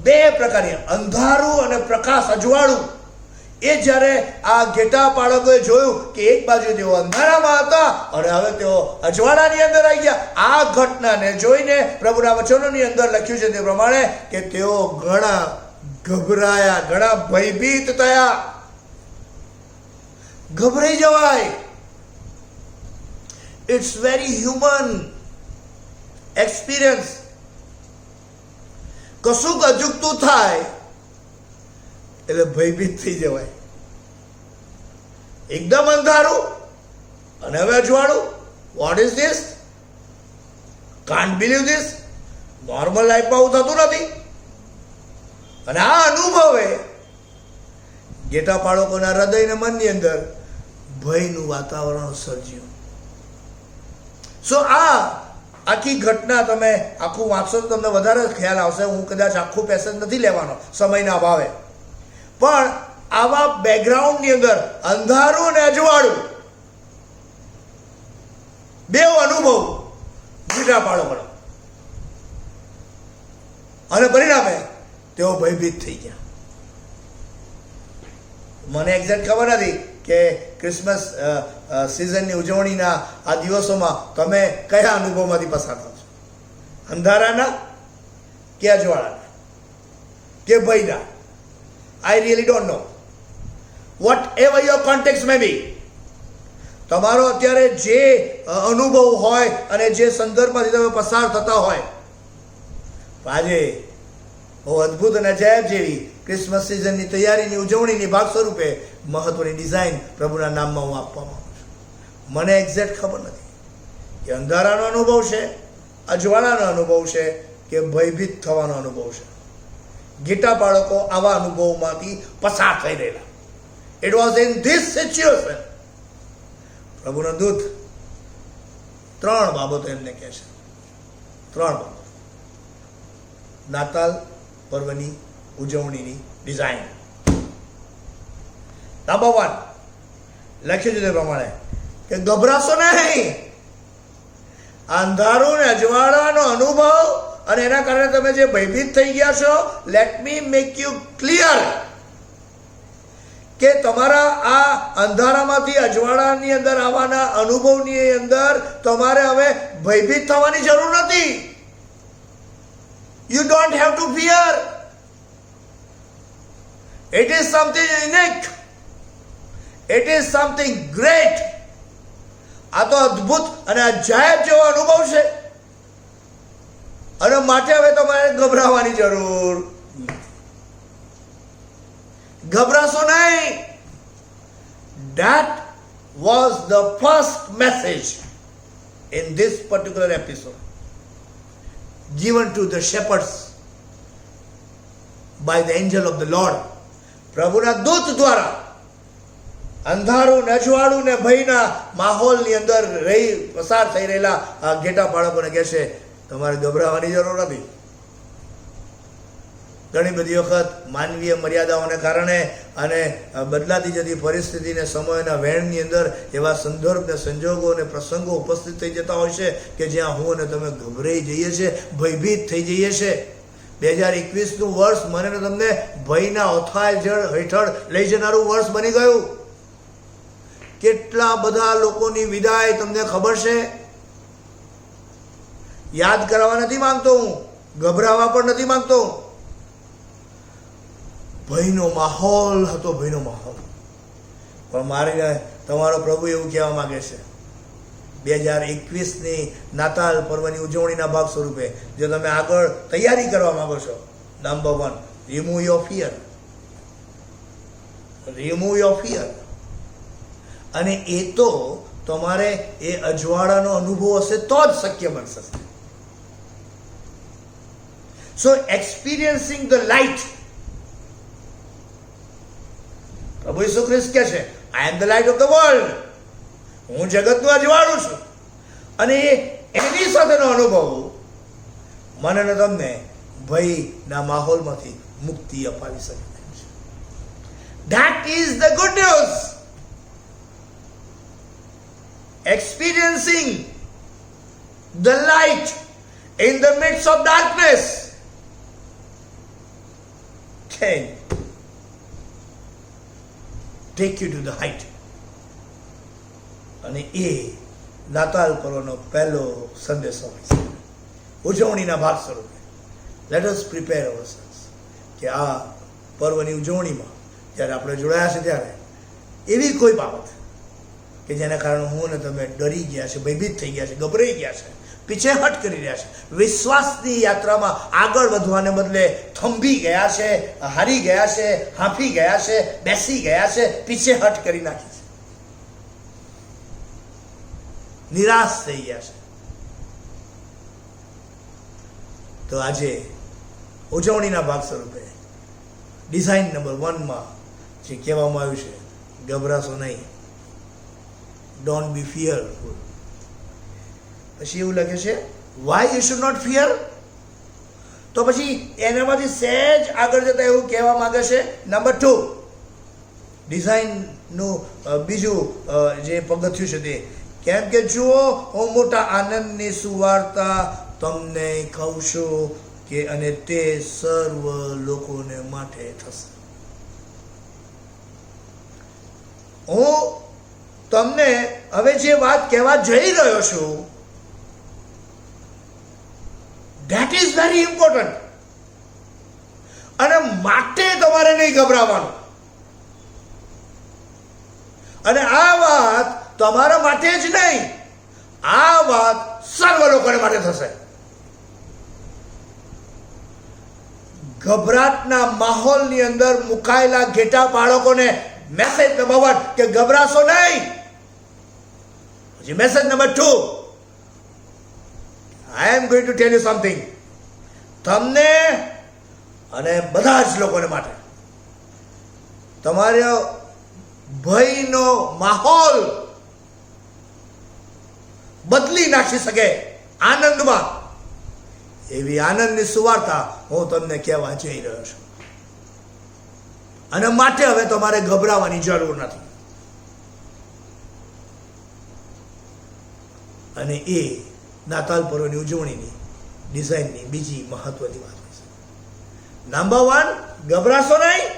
બે પ્રકારની અંધારું અને પ્રકાશ અજવાળું, એ જ્યારે આ ઘેટા બાળકોએ જોયું કે એક બાજુ તેઓ અંધારામાં હતા અને હવે તેઓ અજવાળાની અંદર આવી ગયા, આ ઘટનાને જોઈને પ્રભુના વચનોની અંદર લખ્યું છે તે પ્રમાણે કે તેઓ ઘણા ગભરાયા, ઘણા ભયભીત થયા. ગભરાઈ જવાય. It's very human experience. કશુંક અજુગતું થાય એટલે ભયભીત થઈ જવાય. એકદમ અંધારું અને હવે અજવાળું. What is this? Can't believe this. Normal લાઈફમાં આવું થતું નથી. અને આ અનુભવે ઘેટા બાળકોના હૃદય અને મનની અંદર ભયનું વાતાવરણ સર્જ્યું. સો આ આખી ઘટના તમે આખું વાંચશો તો તમને વધારે ખ્યાલ આવશે. હું કદાચ આખું પેસેજ નથી લેવાનો સમયના અભાવે, પણ આવા બેકગ્રાઉન્ડની અંદર અંધારું અને અજવાળું બે અનુભવ ઘેટા બાળકોનો, અને પરિણામે તેઓ ભયભીત થઈ ગયા. મને એક્ઝેક્ટ ખબર નથી કે ક્રિસમસ સિઝનની ઉજવણીના આ દિવસોમાં તમે કયા અનુભવમાંથી પસાર થો છો, અંધારાના કે અજવાળાના કે ભયના. I really don't know. Whatever your contact may be, તમારો અત્યારે જે અનુભવ હોય અને જે સંદર્ભમાંથી તમે પસાર થતા હોય, આજે બહુ અદ્ભુત અને અજાયબ જેવી ક્રિસમસ સિઝનની તૈયારીની ઉજવણીની ભાગ સ્વરૂપે મહત્વની ડિઝાઇન પ્રભુના નામમાં હું આપવા માંગુ છું. મને એક્ઝેક્ટ ખબર નથી કે અંધારાનો અનુભવ છે, અજવાળાનો અનુભવ છે કે ભયભીત થવાનો અનુભવ છે. ઘેટા બાળકો આવા અનુભવમાંથી પસાર થઈ રહેલા. It was in this situation. પ્રભુનો દૂત ત્રણ બાબતો એમને કહે છે. ત્રણ બાબતો. નાતાલ પર્વની ઉજવણીની ડિઝાઇન. નંબર 1 લખ્યું છે તે પ્રમાણે કે ગભરાશો નહીં. અંધારું ને અજવાળાનો અનુભવ અને એના કારણે તમે જે ભયભીત થઈ ગયા છો, let me make you clear કે તમારા આ અંધારામાંથી અજવાળાની અંદર આવવાના અનુભવની અંદર તમારે હવે ભયભીત થવાની જરૂર નથી. You don't have to fear. It is something unique. It is something great. આ તો અદ્ભુત અને અજાયબ જેવો અનુભવ છે અને માટે હવે તમારે ગભરાવાની જરૂર, ગભરાશો નહીં. That was the first message in this particular episode given to the shepherds by the angel of the Lord. પ્રભુના દૂત દ્વારા અંધારું ને અજવાળું ને ભયના માહોલની અંદર રહી પસાર થઈ રહેલા આ ઘેટા બાળકોને કહે છે તમારે ગભરાવાની જરૂર નથી. ઘણી બધી વખત માનવીય મર્યાદાઓને કારણે અને બદલાતી જતી પરિસ્થિતિને સમયના વહેણની અંદર એવા સંદર્ભ ને સંજોગો અને પ્રસંગો ઉપસ્થિત થઈ જતા હોય છે કે જ્યાં હું અને તમે ગભરાઈ જઈએ છીએ, ભયભીત થઈ જઈએ છીએ. 2021નું વર્ષ મને ને તમને ભયના ઓથાય જળ હેઠળ લઈ જનારું વર્ષ બની ગયું. કેટલા બધા લોકોની વિદાય તમને ખબર છે? યાદ કરાવવા નથી માંગતો હું, ગભરાવા પણ નથી માંગતો. ભયનો માહોલ હતો, ભયનો માહોલ. પણ મારે તમારો પ્રભુ એવું કહેવા માંગે છે 2021ની નાતાલ પર્વની ઉજવણીના ભાગ સ્વરૂપે જો તમે આગળ તૈયારી કરવા માંગો છો, number 1, remove your fear. Remove your fear. અને એ તો તમારે એ અજવાળાનો અનુભવ હશે તો જ શક્ય બનશે. So experiencing the light. પ્રભુ ઈસુ ખ્રિસ્ત કહે છે, I am the light of the world. હું જગતનું અજવાળું છું. અને એની સાથેનો અનુભવ મને અને તમને ભયના માહોલમાંથી મુક્તિ અપાવી શકે છે. That is the good news. Experiencing the light in the midst of darkness can take you to the height. અને એ નાતાલ પર્વનો પહેલો સંદેશો હોય છે, ઉજવણીના ભાગ સ્વરૂપે. લેટ અસ પ્રિપેર અવરસેલ્સ કે આ પર્વની ઉજવણીમાં જ્યારે આપણે જોડાયા છે ત્યારે એવી કોઈ બાબત કે જેના કારણે હું ને તમે ડરી ગયા છે, ભયભીત થઈ ગયા છે, ગભરાઈ ગયા છે, પીછેહટ કરી રહ્યા છે, વિશ્વાસની યાત્રામાં આગળ વધવાને બદલે થંભી ગયા છે, હારી ગયા છે, હાંફી ગયા છે, બેસી ગયા છે, પીછેહટ કરી નાખી છે, નિરાશ થઈ ગયા છે. તો આજે ઉજવણીના ભાગ સ્વરૂપે ડિઝાઇન નંબર 1માં જે કહેવામાં આવ્યું છે, ગભરાશો નહીં. Don't be fearful. પછી એવું લખે છે, why you should not fear? તો પછી એનામાંથી સહેજ આગળ જતા એવું કહેવા માંગે છે, નંબર 2, ડિઝાઇનનું બીજું જે પગથિયું છે તે, કેમ કે જુઓ હું મોટા આનંદની સુવાર્તા તમને કહું છું કે અને તે સર્વ લોકોને માટે થશે. હું તમને હવે જે વાત કહેવા જઈ રહ્યો છું, ધેટ ઇઝ વેરી ઇમ્પોર્ટન્ટ. અને માટે તમારે નહીં ગભરાવાનું. અને આ વાત તમારા માટે જ નહીં, આ વાત સર્વ લોકોને માટે થશે. ગભરાટના માહોલની અંદર મુકાયેલા ઘેટા બાળકોને મેસેજ નંબર 1 કે ગભરાશો નહીં. પછી message number 2, I am going to tell you something. તમને અને બધા જ લોકોને માટે તમારો ભયનો માહોલ બદલી નાખી શકે આનંદમાં, એવી આનંદની સુવાર્તા હું તમને કહેવા જઈ રહ્યો છું. અને માટે હવે તમારે ગભરાવાની જરૂર નથી. અને એ નાતાલ પર્વની ઉજવણીની ડિઝાઇનની બીજી મહત્વની વાત છે. નંબર 1, ગભરાશો નહીં.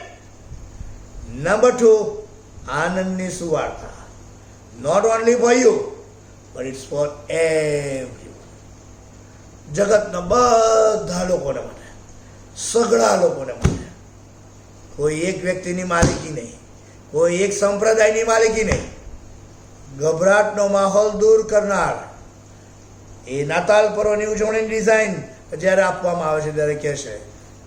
નંબર 2, આનંદની સુવાર્તા. Not only for you but it's for everyone. જગતના બધા લોકોને માટે, સગળા લોકોને માટે. કોઈ એક વ્યક્તિની માલિકી નહીં, કોઈ એક સંપ્રદાયની માલિકી નહીં. ગભરાટનો માહોલ દૂર કરનાર એ નાતાલ પર્વની ઉજવણીની ડિઝાઇન જ્યારે આપવામાં આવે છે ત્યારે કહે છે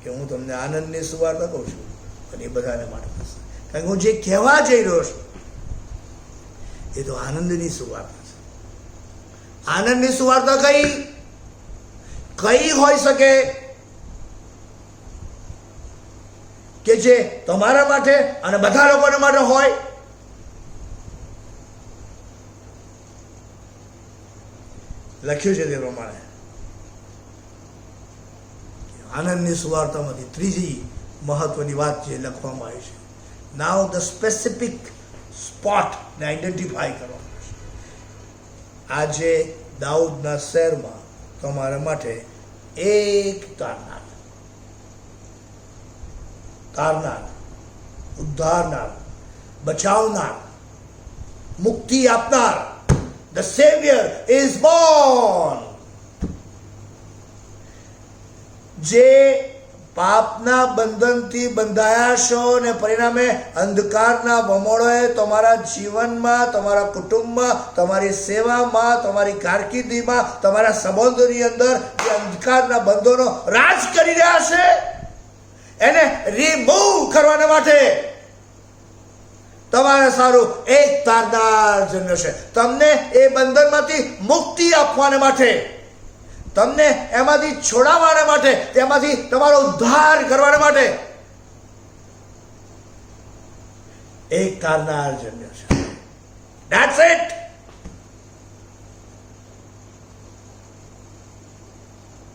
કે હું તમને આનંદની સુવાર્તા કહું છું અને એ બધાને માટે થશે. કારણ કે હું જે કહેવા જઈ રહ્યો છું એ તો આનંદની સુવાર્તા છે. આનંદની સુવાર્તા કઈ હોઈ શકે કે જે તમારા માટે અને બધા લોકોને માટે હોય? લખ્યું છે તે પ્રમાણે આનંદની સુવાર્તામાંથી ત્રીજી મહત્વની વાત જે લખવામાં આવી છે, નાઉ ધ સ્પેસિફિક સ્પોટને આઈડેન્ટિફાઈ કરવામાં આવે છે. આજે દાઉદના શહેરમાં તમારા માટે એક તારનાર, ઉદ્ધારનાર, બચાવનાર, મુક્તિ આપનાર, the Savior is born. જે પાપના બંધનથી બંધાયા છો ને પરિણામે અંધકારના વમોળોએ તમારા જીવનમાં, તમારા કુટુંબમાં, તમારી સેવામાં, તમારી કારકિર્દીમાં, તમારા સંબંધોની અંદર જે અંધકારના બંધનો રાજ કરી રહ્યા છે એને રિમૂવ કરવાને માટે તમારે સારું એક તારનાર જન્મ્યો છે. તમને એ બંધનમાંથી મુક્તિ આપવાને માટે, તમને એમાંથી છોડાવવાને માટે, તેમાંથી તમારો ઉદ્ધાર કરવાને માટે એક તારનાર જન્મ્યો છે. That's it.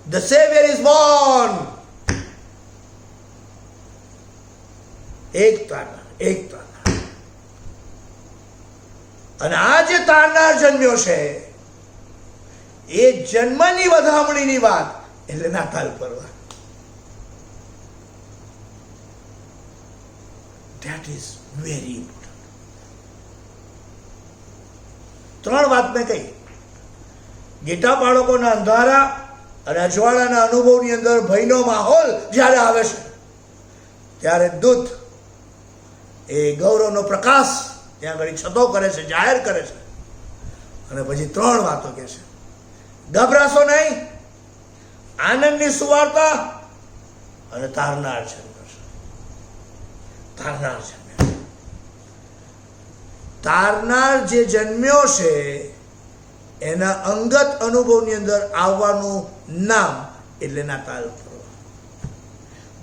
The Savior is born. એક તારનાર, એક તારનાર. અને આ જે તારનાર જન્મ્યો છે એ જન્મની વધામણીની વાત એટલે નાતાલ પર્વ. That is very important. 3 વાત મેં કહી. ગીતા બાળકોના અંધારા અને અજવાળાના અનુભવની અંદર ભયનો માહોલ જ્યારે આવે છે ત્યારે દૂત એ ગૌરવનો પ્રકાશ ત્યાં આગળ છતો કરે છે, જાહેર કરે છે, અને પછી 3 વાતો કહે છે. ગભરાશો નહીં, આનંદની સુવાર્તા અને તારનાર જન્મ્યો છે. તારનાર જન્મ્યો છે. તારનાર જે જન્મ્યો છે એના અંગત અનુભવની અંદર આવવાનું નામ એટલે નાતાલ પર્વ.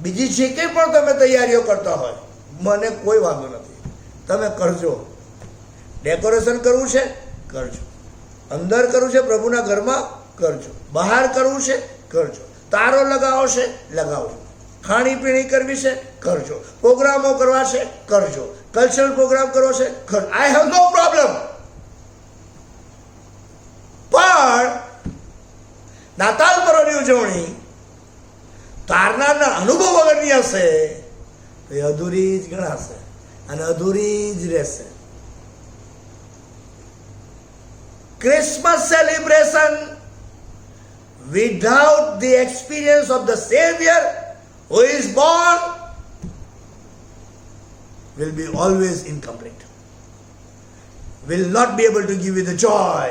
બીજી જે કંઈ પણ તમે તૈયારીઓ કરતા હોય મને કોઈ વાંધો નથી, તમે કરજો. ડેકોરેશન કરવું છે કરજો, અંદર કરવું છે પ્રભુના ઘરમાં કરજો, બહાર કરવું છે કરજો, તારો લગાવો છે લગાવજો, ખાણીપીણી કરવી છે કરજો, પ્રોગ્રામો કરવા છે કરજો, કલ્ચરલ પ્રોગ્રામ કરવો છે કરજો. I have no problem. પણ નાતાલ પર્વની ઉજવણી તારનારના અનુભવ વગરની હશે તો એ અધૂરી જ ગણાશે અને અધૂરી જ રહેશે. Christmas celebration without the experience of the Savior who is born will be always incomplete, will not be able to give you the joy.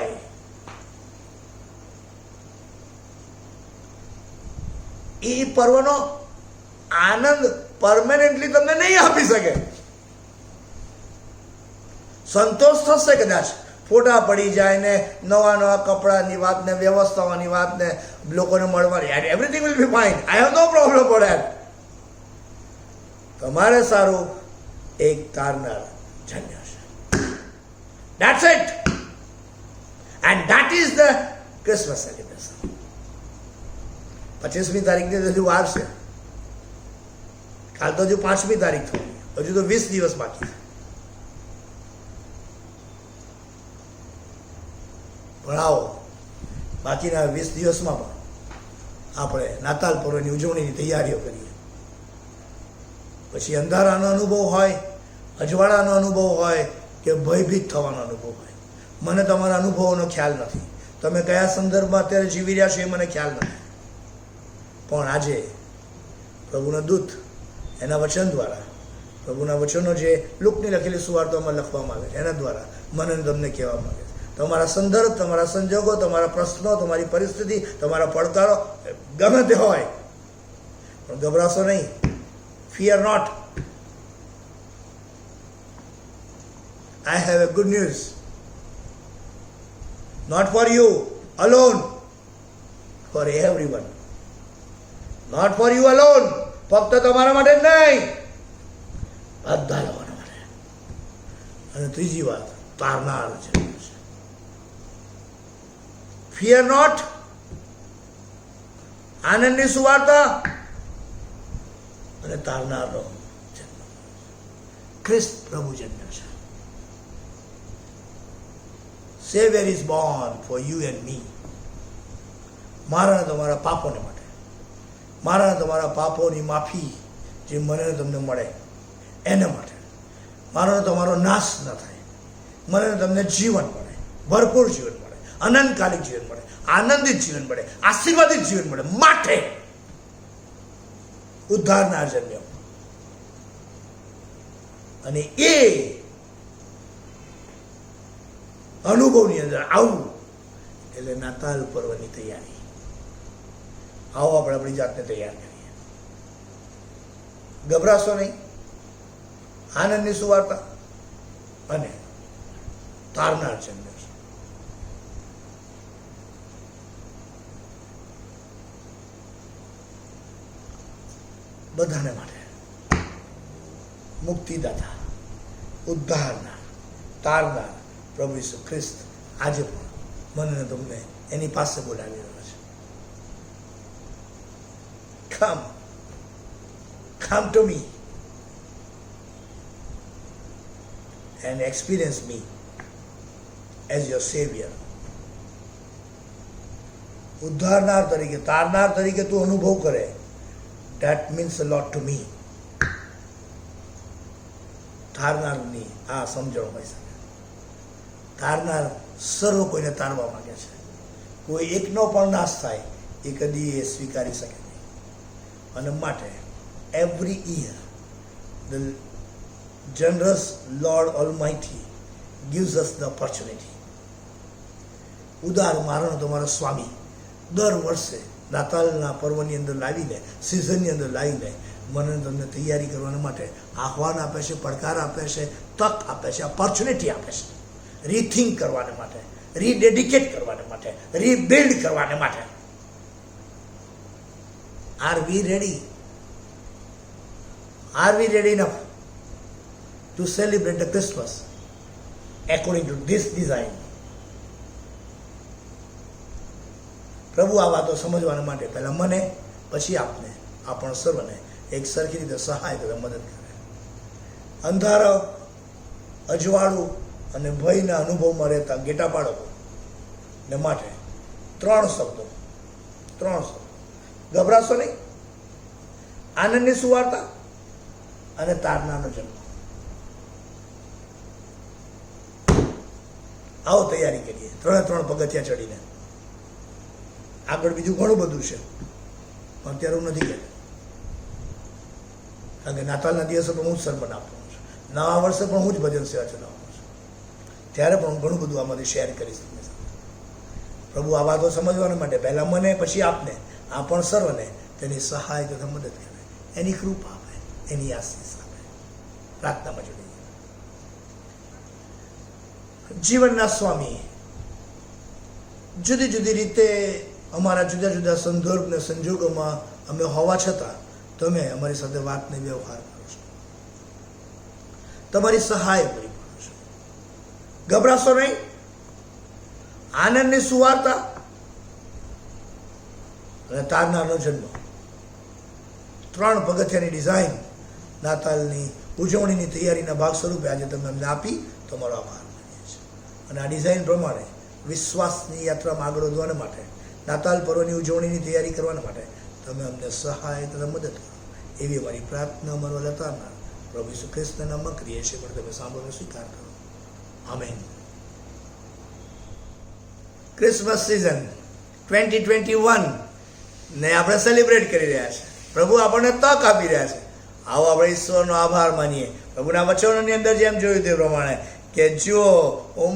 એ પર્વનો આનંદ પરમેનન્ટલી તમને નહીં આપી શકે. સંતોષ થશે કદાચ, ફોટા પડી જાય ને નવા નવા કપડાની વાત ને વ્યવસ્થાઓની વાત ને લોકોને મળવાની, everything will be fine. I have no problem for that. તમારે સારું એક તારનાર જન્મ્યો છે. That's it. And that is the Christmas celebration. 25મી તારીખની હજુ વાર છે. કાલ તો હજુ 5મી તારીખ થઈ, હજુ તો 20 દિવસ બાકી છે. પણ આવો બાકીના 20 દિવસમાં પણ આપણે નાતાલ પર્વની ઉજવણીની તૈયારીઓ કરીએ. પછી અંધારાનો અનુભવ હોય, અજવાળાનો અનુભવ હોય કે ભયભીત થવાનો અનુભવ હોય, મને તમારા અનુભવોનો ખ્યાલ નથી, તમે કયા સંદર્ભમાં અત્યારે જીવી રહ્યા છો એ મને ખ્યાલ નથી. પણ આજે પ્રભુના દૂત એના વચન દ્વારા, પ્રભુના વચનો જે લુકની લખેલી સુવાર્તામાં લખવામાં આવે છે એના દ્વારા મને તમને કહેવા માંગે છે. તમારા સંદર્ભ, તમારા સંજોગો, તમારા પ્રશ્નો, તમારી પરિસ્થિતિ, તમારા પડકારો ગમે તે હોય પણ ગભરાશો નહીં. Fear not. I have a good news. Not for you alone, for everyone. Not for you alone. ફક્ત તમારા માટે જ નહીં, બધા લોકોના માટે. અને ત્રીજી વાત, તારનાર છે. Fear not. આનંદની સુવાર્તા અને તારનારનો જન્મ. ખ્રિસ્ત પ્રભુ જન્મ્યો છે. Savior is born for you and me. મારા તમારા પાપોને માટે, મારા તમારા પાપોની માફી જે મને તમને મળે એના માટે, મારો તમારો નાશ ન થાય, મને તમને જીવન મળે, ભરપૂર જીવન મળે, આનંદકાલિક જીવન મળે, આનંદિત જીવન મળે, આશીર્વાદિત જીવન મળે માટે ઉદ્ધારનાર જન્મ્યો. અને એ અનુભવની અંદર આવવું એટલે નાતાલ પર્વની તૈયારી. આવો આપણે આપણી જાતને તૈયાર કરીએ. ગભરાશો નહીં. આનંદની સુવાર્તા અને તારનાર જન્મ્યો છે. બધાને માટે મુક્તિદાતા, ઉદ્ધારનાર, તારનાર પ્રભુ ઈસુ ખ્રિસ્ત આજે પણ મને તમને એની પાસે બોલાવી રહ્યો છે. come to me and experience me as your savior. ઉદ્ધારનાર તરીકે, તારનાર તરીકે તું અનુભવ કરે. that means a lot to me. તારનારની આ સમજણ હોય શકે. તારનાર સર્વ કોઈને તારવા માંગે છે. કોઈ એકનો પણ નાશ થાય એ કદી એ સ્વીકારી શકે નહીં. અને માટે every year the generous Lord Almighty gives us the opportunity. ઉદાર મારણો તમારો સ્વામી દર વર્ષે નાતાલના પર્વની અંદર લાવીને, સિઝનની અંદર લાવીને મને તમને તૈયારી કરવાના માટે આહ્વાન આપે છે, પડકાર આપે છે, તક આપે છે, ઓપોર્ચ્યુનિટી આપે છે. રીથિંક કરવાને માટે, રીડેડિકેટ કરવાને માટે, રીબિલ્ડ કરવાને માટે. Are we ready? Are we ready enough to celebrate the Christmas according to this design? પ્રભુ આ વાતો સમજવાના માટે પહેલા મને, પછી આપને, આપણ સર્વને એક સરખી રીતે સહાય તથા મદદ કરે. અંધારો, અજવાળું અને ભયના અનુભવમાં રહેતા ગેટા બાળકો ને માટે ત્રણ શબ્દો. ગભરાશો નહીં. આનંદની સુવાર્તા અને તારનારનો જન્મ. આવો તૈયારી કરીએ. 3 પગથિયા ચડીને. આગળ બીજું ઘણું બધું છે પણ અત્યારે હું નથી કહેતો, કારણ કે નાતાલના દિવસે પણ હું જ સરમન આપવાનું છું. નવા વર્ષે પણ હું જ ભજન સેવા ચલાવવાનું છું. ત્યારે પણ હું ઘણું બધું આમાંથી શેર કરીશ તમને સાથે. પ્રભુ આ વાતો સમજવાના માટે પહેલા મને, પછી આપને, આ પણ સર્વને તેની સહાય તથા મદદ કરે, એની કૃપા આપે, એની આશીષ આપે. પ્રાર્થનામાં જોડીએ. જીવનના સ્વામી, જુદી જુદી રીતે અમારા જુદા જુદા સંદર્ભ ને સંજોગોમાં અમે હોવા છતાં તમે અમારી સાથે વાતને વ્યવહાર કરો છો. તમારી સહાય પૂરી પાડો છો. ગભરાશો નહીં. આનંદની સુવાર્તા અને તારનારનો જન્મ, 3 પગથિયાની ડિઝાઇન નાતાલની ઉજવણીની તૈયારીના ભાગ સ્વરૂપે આજે તમે અમને આપી. તમારો આભાર માનીએ છીએ. અને આ ડિઝાઇન પ્રમાણે વિશ્વાસની યાત્રામાં આગળ વધવાના માટે, નાતાલ પર્વની ઉજવણીની તૈયારી કરવાના માટે તમે અમને સહાય તથા મદદ કરો. એવી અમારી પ્રાર્થના અમારો લતારનાર પ્રભુ ઈસુ ખ્રિસ્તના નામમાં કરીએ છીએ, પણ તમે સાંભળો, સ્વીકાર કરો. આમેન. ક્રિસમસ સિઝન 2021 ને આપણે સેલિબ્રેટ કરી રહ્યા છે. પ્રભુ આપણને તક આપી રહ્યા છે. આવો આપણે ઈશ્વરનો આભાર માનીએ. પ્રભુના વચનોની અંદર જેમ જોયું તે પ્રમાણે કે જુઓ,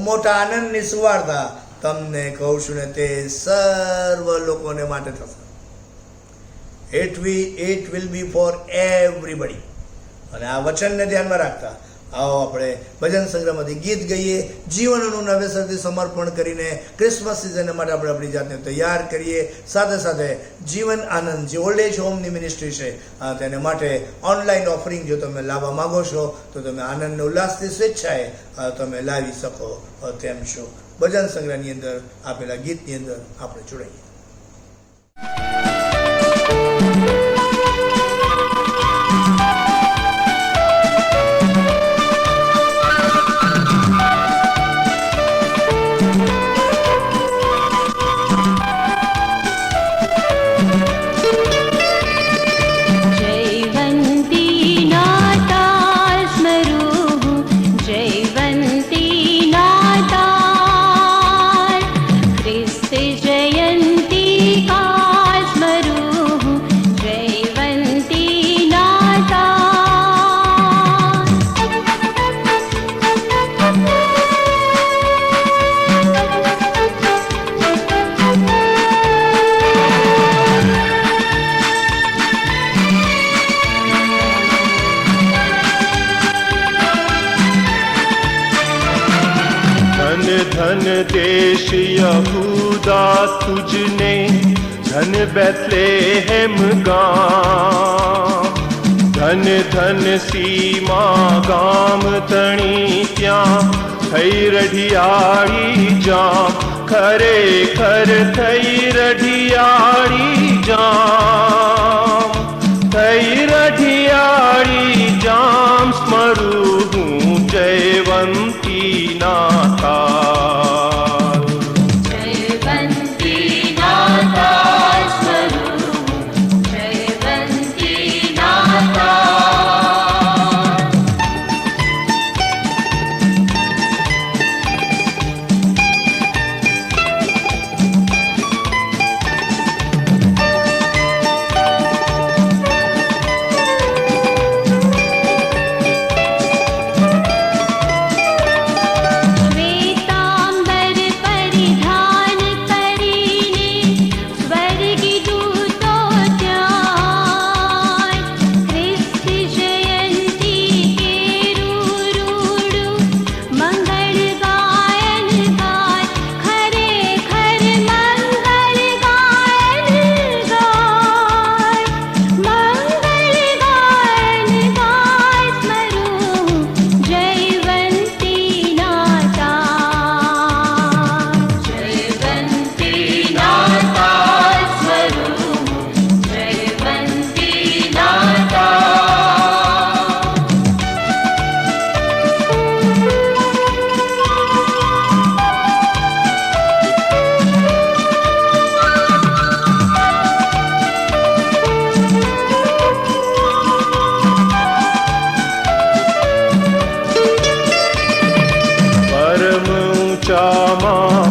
મોટા આનંદની સુવાર્તા તમને કહું છું ને તે સર્વ લોકોને માટે થશે. It will be for everybody. અને આ વચનને ધ્યાનમાં રાખતા આવો આપણે ભજન સંગ્રહમાંથી ગીત ગઈએ, જીવનનું નવેસરથી સમર્પણ કરીને ક્રિસમસ સિઝન માટે આપણે આપણી જાતને તૈયાર કરીએ. સાથે સાથે જીવન આનંદ જે ઓલ્ડ એજ હોમની મિનિસ્ટ્રી છે તેને માટે ઓનલાઈન ઓફરિંગ જો તમે લાવવા માંગો છો તો તમે આનંદ ઉલ્લાસથી સ્વેચ્છાએ તમે લાવી શકો તેમ છો. ભજન સંગ્રહની અંદર આપેલા ગીતની અંદર આપણે જોડાઈએ. जयंती काल धन देश यहूदा तुझने, धन बैतलेहम गाम, धन धन सीमा गाम तणी त्या थई रढियाड़ी जाम, खरे खर थई रढियाड़ी जाम, थई रढियाड़ी जाम स्मरू हूँ जयवंती नाथा।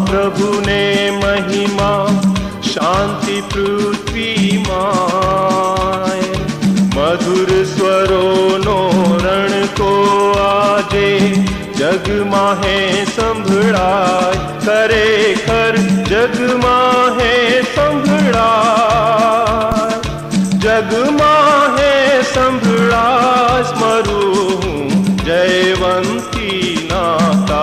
प्रभु ने महिमा शांति पृथ्वी माय, मधुर स्वरों नो रण को आजे जग माहे संभळाय, करे खर जग माहे संभळाय, जग माहे संभळाय स्मरू जयवंती नाथा।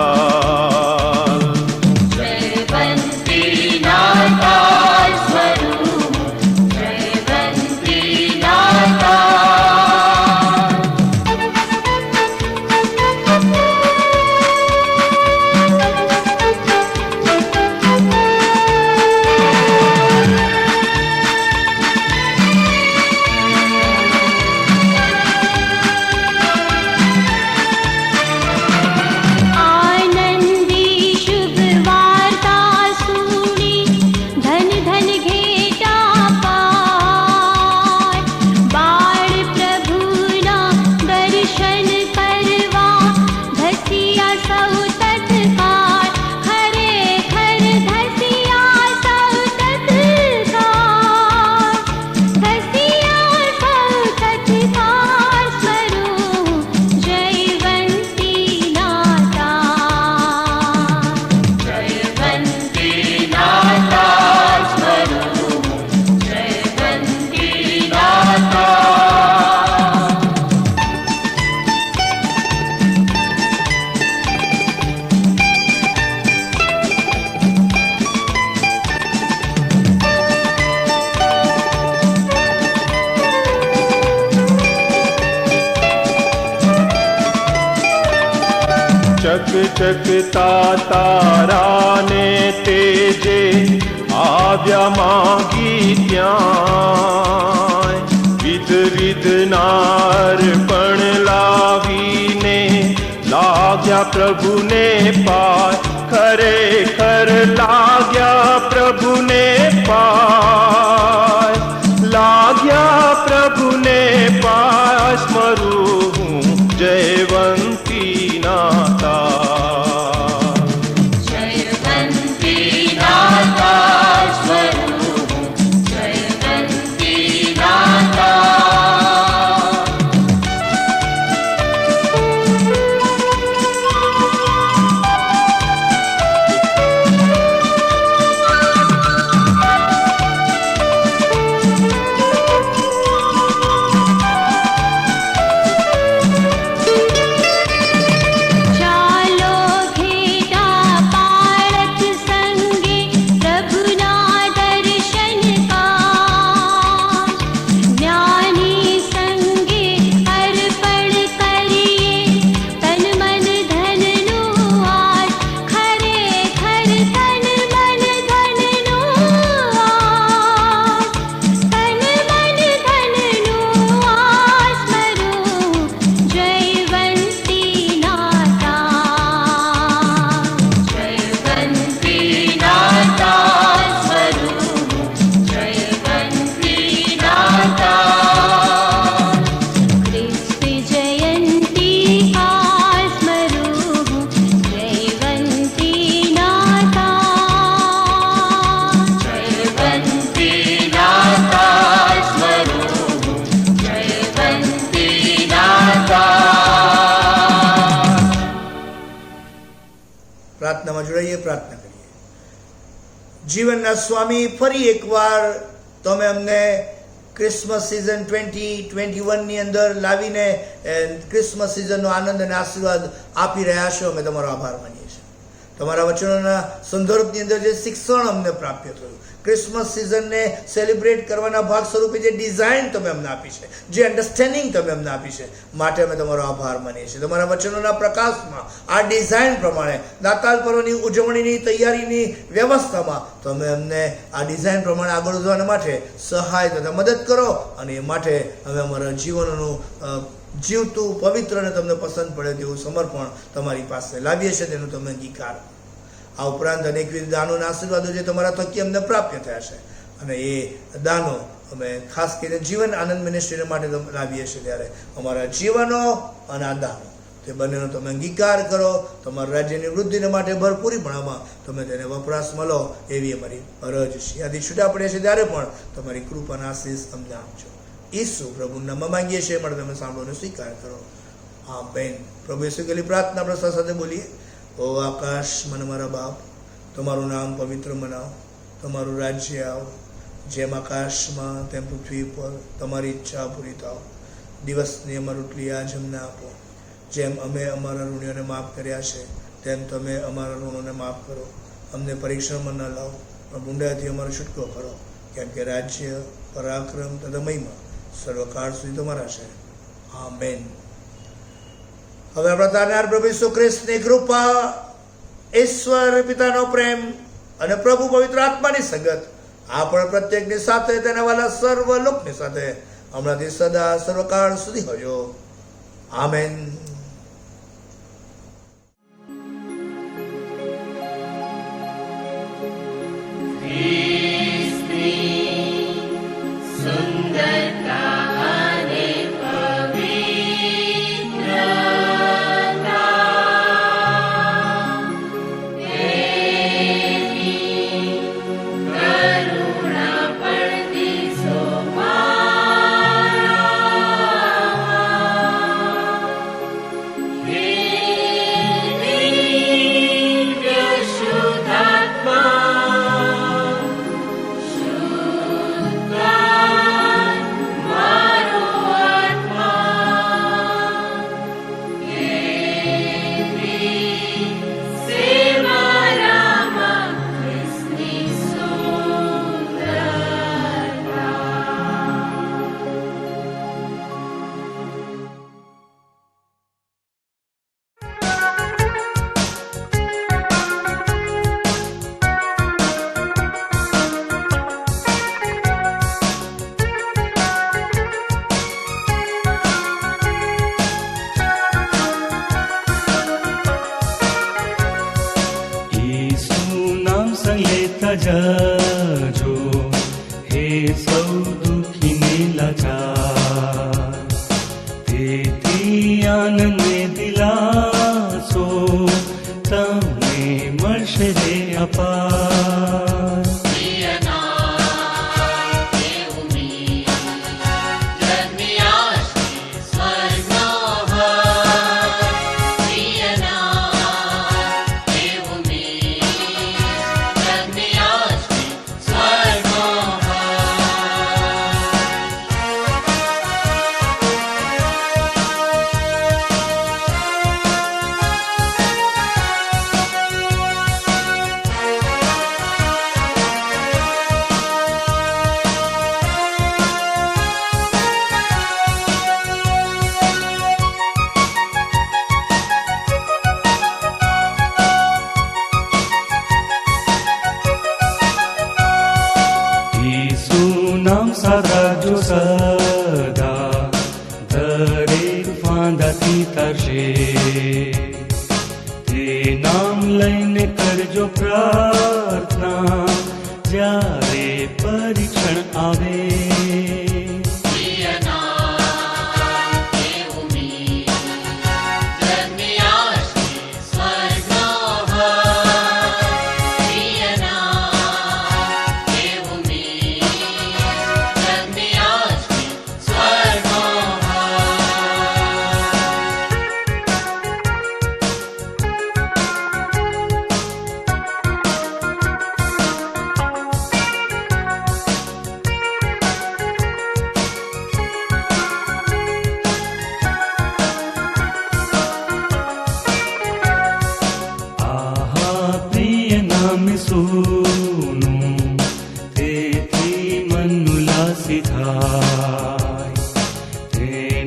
चकचकता तारा ने तेजे आव्या मागी त्याय, विध विध नारपण लावीने लाग्या प्रभु ने पाय, खरे खर लाग्या प्रभु ने पाय, लाग्या प्रभु ने पाय स्मरू जयवंती नाथा। जयवंती नाथा स्मरू जयवंती नाथा। પ્રાર્થનામાં જોડાઈએ, પ્રાર્થના કરીએ. જીવનના સ્વામી, ફરી એકવાર તમે અમને ક્રિસમસ સિઝન 2021ની અંદર લાવીને ક્રિસમસ સિઝનનો આનંદ અને આશીર્વાદ આપી રહ્યા છો. અમે તમારો આભાર માનીએ છીએ. તમારા વચનોના સંદર્ભની અંદર જે શિક્ષણ અમને પ્રાપ્ત થયું, ક્રિસમસ સિઝનને સેલિબ્રેટ કરવાના ભાગ સ્વરૂપે જે ડિઝાઇન તમે અમને આપી છે, જે અન્ડરસ્ટેન્ડિંગ તમે અમને આપી છે, માટે અમે તમારો આભાર માનીએ છીએ. તમારા વચનોના પ્રકાશમાં આ ડિઝાઇન પ્રમાણે નાતાલ પર્વની ઉજવણીની તૈયારીની વ્યવસ્થામાં તમે અમને આ ડિઝાઇન પ્રમાણે આગળ વધવાના માટે સહાય તથા મદદ કરો. અને એ માટે અમે અમારા જીવનનું જીવતું, પવિત્ર અને તમને પસંદ પડે તેવું સમર્પણ તમારી પાસે લાવીએ છીએ, તેનું તમે અંગીકાર. આ ઉપરાંત અનેકવિધ દાનો અને આશીર્વાદો જે તમારા થકી અમને પ્રાપ્ત થયા છે, અને એ દાનો અમે ખાસ કરીને જીવન આનંદ મિનિસ્ટ્રીને માટે લાવીએ છીએ, ત્યારે અમારા જીવનો અને આ દાનો તે બંનેનો તમે અંગીકાર કરો. તમારા રાજ્યની વૃદ્ધિને માટે ભરપૂરીપણામાં તમે તેને વપરાશમાં લો, એવી અમારી અરજ છે. આથી છૂટા પડ્યા છે ત્યારે પણ તમારી કૃપાના આશીષ અમને આપજો. ઈસુ પ્રભુના નામમાં માંગીએ છીએ, માટે તમે સાંભળોને સ્વીકાર કરો. આમેન. પ્રભુ ઈસુ કહેલી પ્રાર્થના પ્રસાદ સાથે બોલીએ. ઓ આકાશમાં મારા બાપ, તમારું નામ પવિત્ર મનાવો, તમારું રાજ્ય આવો, જેમ આકાશમાં તેમ પૃથ્વી પર તમારી ઈચ્છા પૂરી થાવ. દિવસની અમારી રોટલી આજ અમને આપો. જેમ અમે અમારા ઋણીઓને માફ કર્યા છે, તેમ તમે અમારા ઋણોને માફ કરો. અમને પરીક્ષણમાં ન લાવો, પણ ગુંડાથી અમારો છૂટકો કરો. કેમ કે રાજ્ય, પરાક્રમ તથા મહિમા સર્વકાળ સુધી તમારા છે. આમેન. હવે આપણા તારનાર પ્રભુ ઈસુ ખ્રિસ્તની કૃપા, ઈશ્વર પિતાનો પ્રેમ અને પ્રભુ પવિત્ર આત્માની સંગત આપણા પ્રત્યેકની સાથે, તેના વાલા સર્વ લોકની સાથે હમણાંથી સદા સર્વકાળ સુધી હોય. આમેન. જાજો હે સૌ દુઃખીને લાચાર, તેથી આનંદને દિલાસો તમને મળશે રે અપાર. સારાજો સદા દરેક ફાંદાથી તરશે, તે નામ લઈને કરજો પ્રાર્થના જ્યારે પરીક્ષણ આવે.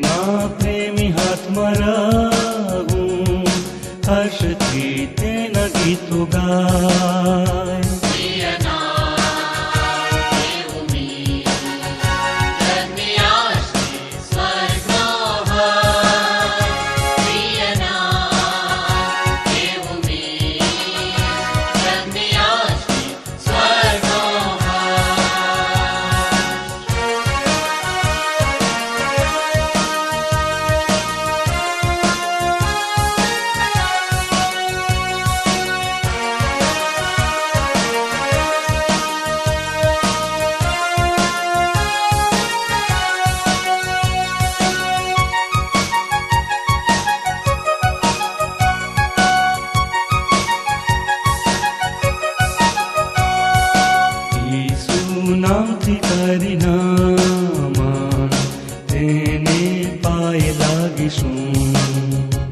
તેમાં પ્રેમી હાથમાં રહું, હર્ષથી તેના ગીતો ગાય. નામથી કરી નામાં તેને પાય લાગીશું.